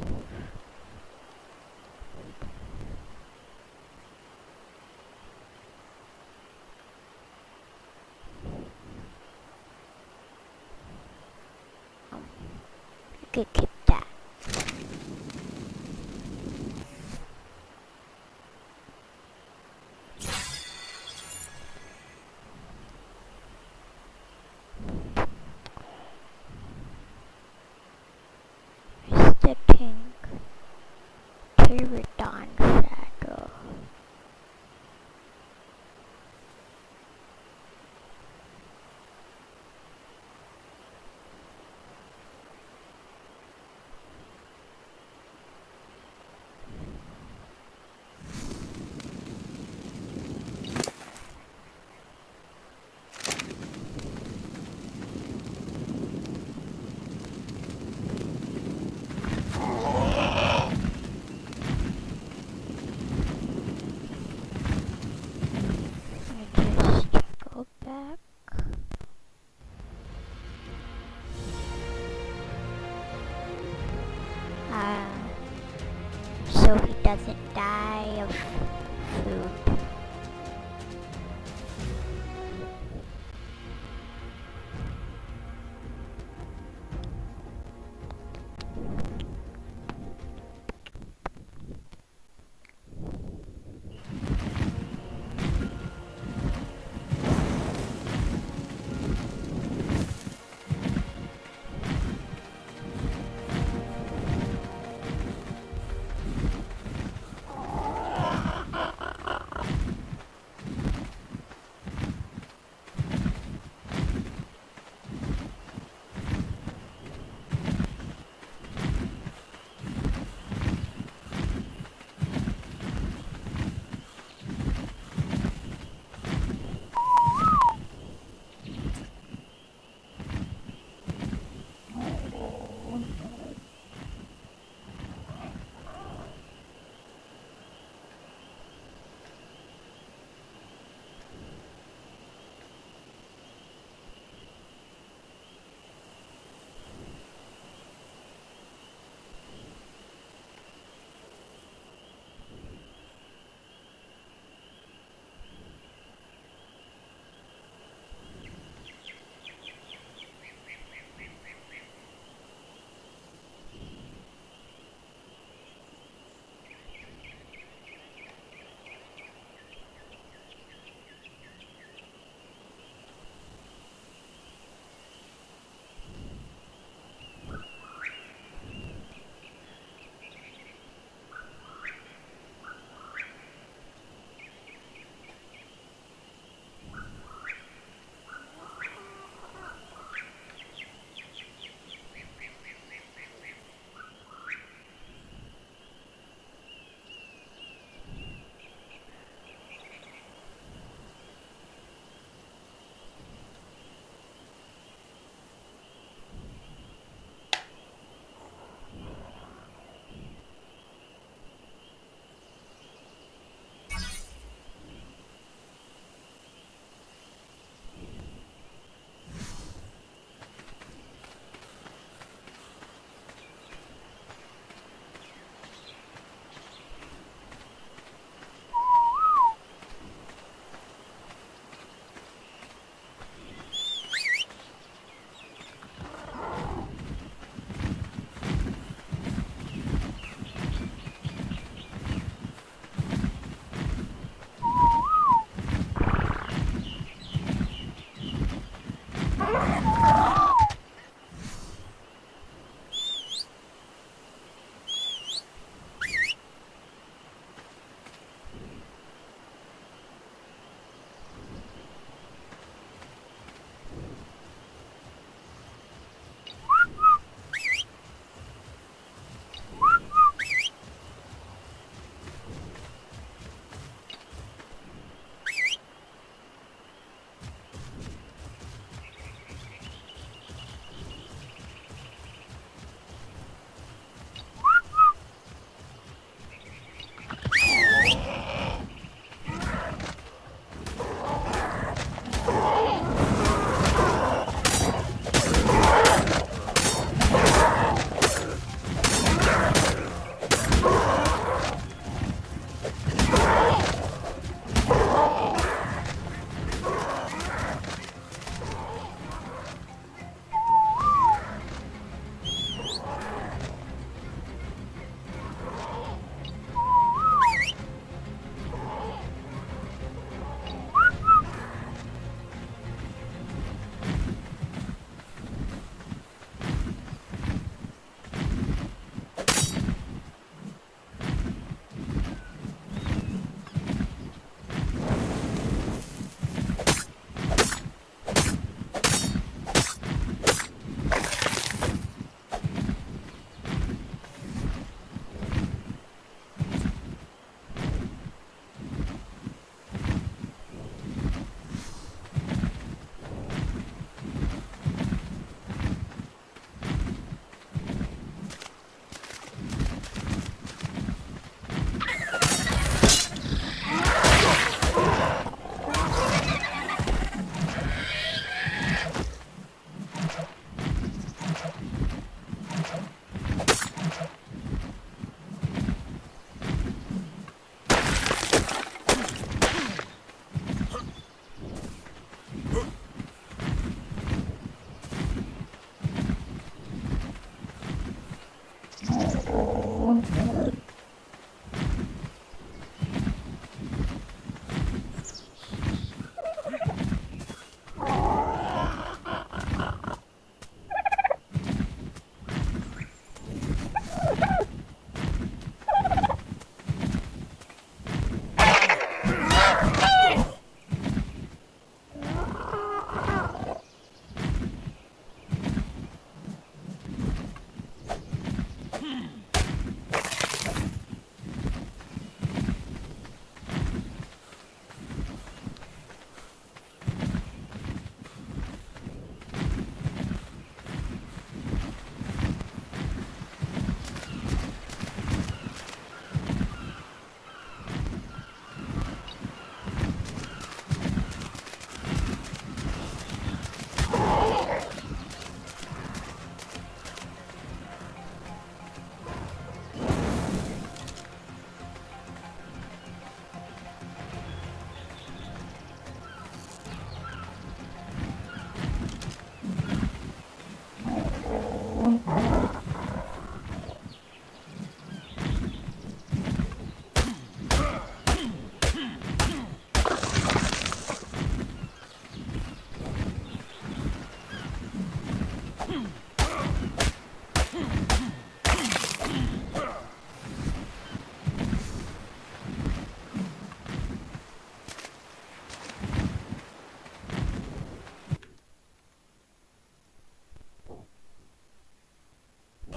you could keep that. The pink pterodon shadow. So he doesn't die of food.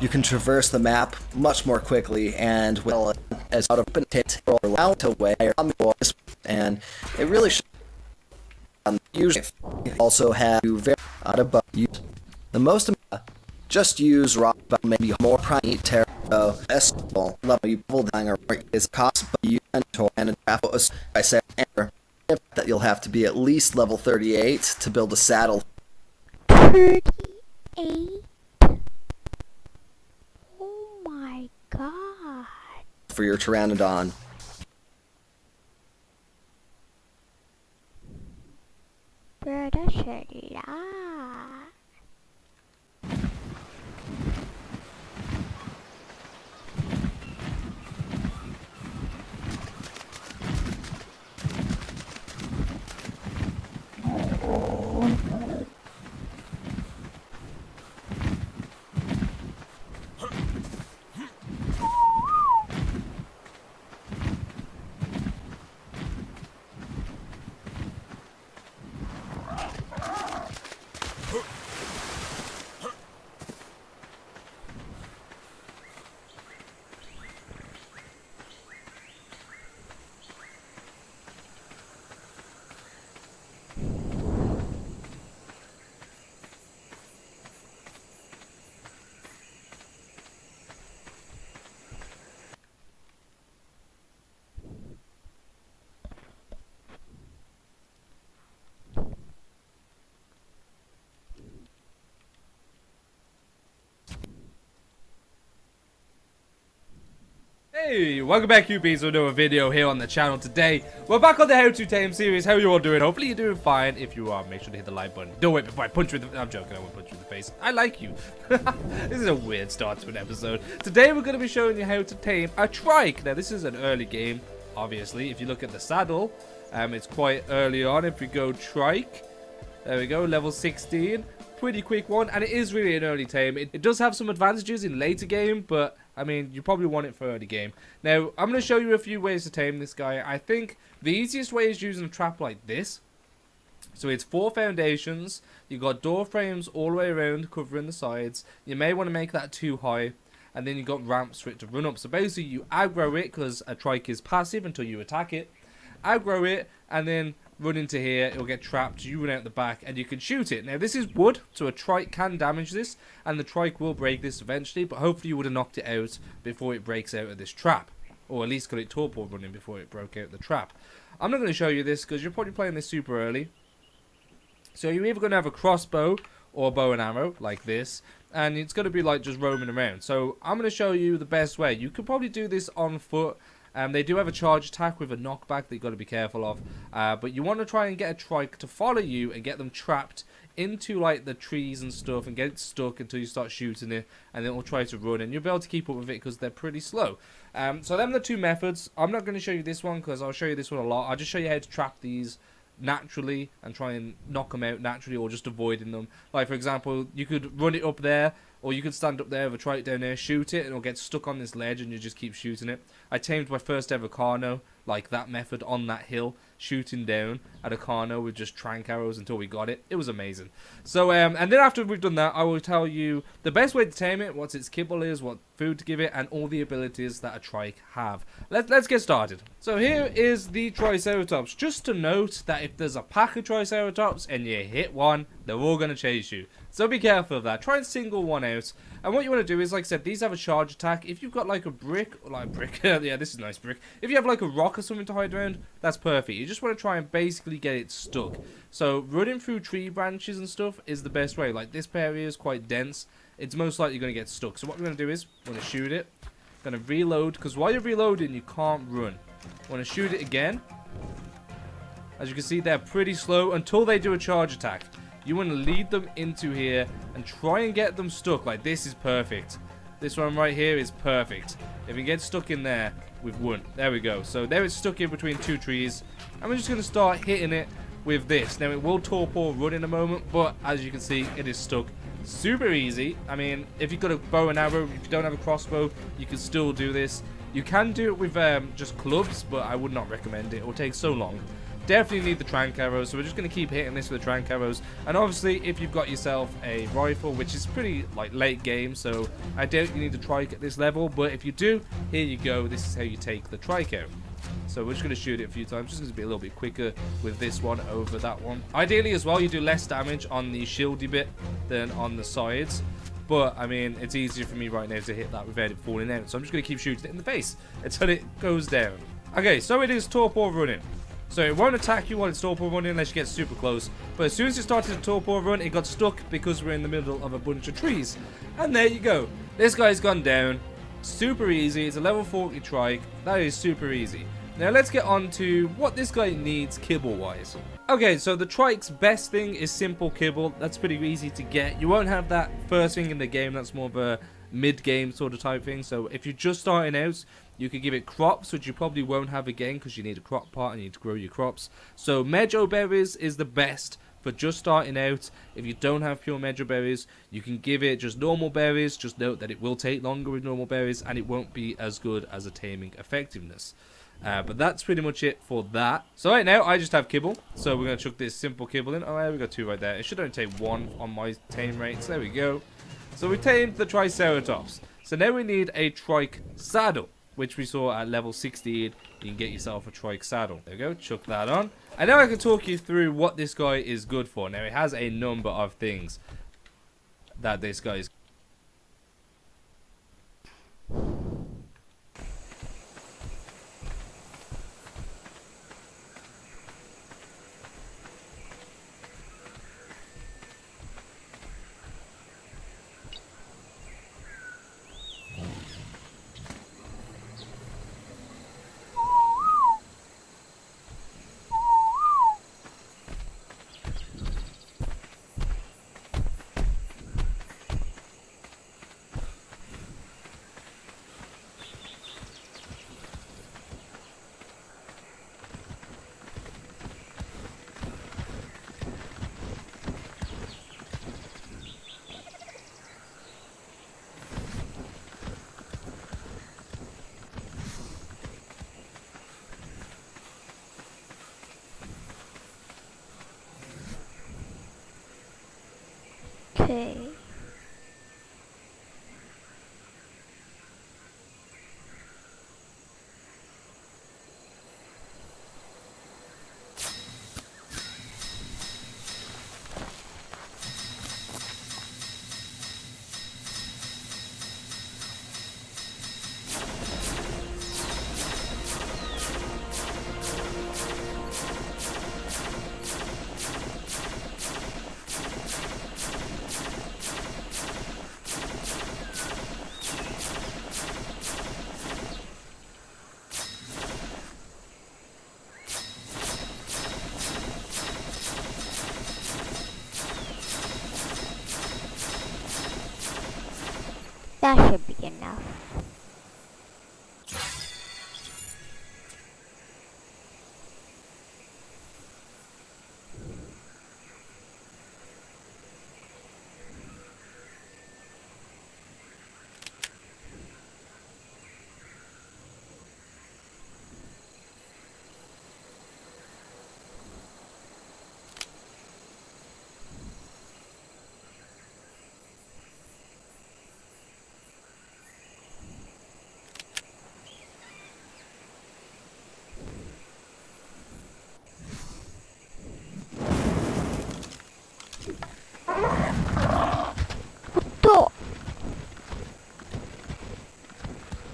you can traverse the map much more quickly and will as out of open out away and it really should usually also have you very out of the most just use rock but maybe more prime terror level you pull down or is cost but you enter and I said that you'll have to be at least level 38 to build a saddle. 38? Oh my god. For your Pteranodon. Bro, that's a lot. Hey, welcome back QBs to another video here on the channel. Today, we're back on the How to Tame series. How you all doing? Hopefully you're doing fine. If you are, make sure to hit the like button. Do it before I punch you in the... I'm joking, I won't punch you in the face. I like you. This is a weird start to an episode. Today we're going to be showing you how to tame a trike. Now this is an early game, obviously. If you look at the saddle, it's quite early on. If we go trike, there we go, level 16. Pretty quick one, and it is really an early tame. It does have some advantages in later game, but I mean, you probably want it for early game. Now, I'm going to show you a few ways to tame this guy. I think the easiest way is using a trap like this. So it's 4 foundations. You've got door frames all the way around covering the sides. You may want to make that too high. And then you've got ramps for it to run up. So basically, you aggro it because a trike is passive until you attack it. Aggro it, and then run into here, it'll get trapped, you run out the back, and you can shoot it. Now, this is wood, so a trike can damage this, and the trike will break this eventually, but hopefully you would have knocked it out before it breaks out of this trap. Or at least got it torpor running before it broke out the trap. I'm not going to show you this, because you're probably playing this super early. So you're either going to have a crossbow, or a bow and arrow, like this, and it's going to be like just roaming around. So I'm going to show you the best way. You could probably do this on foot. They do have a charge attack with a knockback that you've got to be careful of. But you want to try and get a trike to follow you and get them trapped into like the trees and stuff and get it stuck until you start shooting it, and then it will try to run, and you'll be able to keep up with it because they're pretty slow. So them are the 2 methods. I'm not going to show you this one because I'll show you this one a lot. I'll just show you how to trap these naturally and try and knock them out naturally, or just avoiding them. Like for example, you could run it up there, or you could stand up there with a trike down there, shoot it, and it'll get stuck on this ledge, and you just keep shooting it. I tamed my first ever Carno like that method on that hill, shooting down at a Carno with just trank arrows until we got it. It was amazing. So and then after we've done that, I will tell you the best way to tame it, what its kibble is, what food to give it, and all the abilities that a trike have. Let's get started. So here is the Triceratops. Just to note that if there's a pack of Triceratops and you hit one, they're all going to chase you. So be careful of that. Try and single one out. And what you want to do is, like I said, these have a charge attack. If you've got like a brick, yeah, this is a nice brick. If you have like a rock or something to hide around, that's perfect. You just want to try and basically get it stuck. So running through tree branches and stuff is the best way. Like this area is quite dense. It's most likely going to get stuck. So what we're going to do is, we're going to shoot it. Going to reload, because while you're reloading, you can't run. We're going to shoot it again. As you can see, they're pretty slow until they do a charge attack. You want to lead them into here and try and get them stuck. Like this is perfect. This one right here is perfect. If we get stuck in there, we've won. There we go. So there it's stuck in between 2 trees. And we're just going to start hitting it with this. Now it will torpor run in a moment, but as you can see, it is stuck. Super easy. I mean, if you've got a bow and arrow, if you don't have a crossbow, you can still do this. You can do it with just clubs, but I would not recommend it. It will take so long. definitely need the trank arrows, so we're just going to keep hitting this with the trank arrows. And obviously, if you've got yourself a rifle, which is pretty like late game, so I doubt you need the trike at this level, but if you do, here you go. This is how you take the trike out. So we're just going to shoot it a few times, just going to be a little bit quicker with this one over that one. Ideally as well, you do less damage on the shieldy bit than on the sides. But, I mean, it's easier for me right now to hit that without it falling out. So I'm just going to keep shooting it in the face until it goes down. Okay, so it is torpor running. So it won't attack you while it's torpor running unless you get super close. But as soon as it started to torpor run, it got stuck because we're in the middle of a bunch of trees. And there you go. This guy's gone down. Super easy. It's a level 40 trike. That is super easy. Now let's get on to what this guy needs kibble-wise. Okay, so the trike's best thing is simple kibble. That's pretty easy to get. You won't have that first thing in the game. That's more of a mid-game sort of type thing. So if you're just starting out, you could give it crops, which you probably won't have again because you need a crop pot and you need to grow your crops. So meadow berries is the best for just starting out. If you don't have pure meadow berries, you can give it just normal berries. Just note that it will take longer with normal berries and it won't be as good as a taming effectiveness. But that's pretty much it for that. So right now, I just have kibble. So we're going to chuck this simple kibble in. Oh, yeah, we got 2 right there. It should only take 1 on my tame rates. There we go. So we tamed the Triceratops. So now we need a trike saddle, which we saw at level 16. You can get yourself a trike saddle. There we go. Chuck that on. And now I can talk you through what this guy is good for. Now, it has a number of things that this guy is. Okay. That should be enough.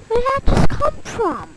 Where did that just come from?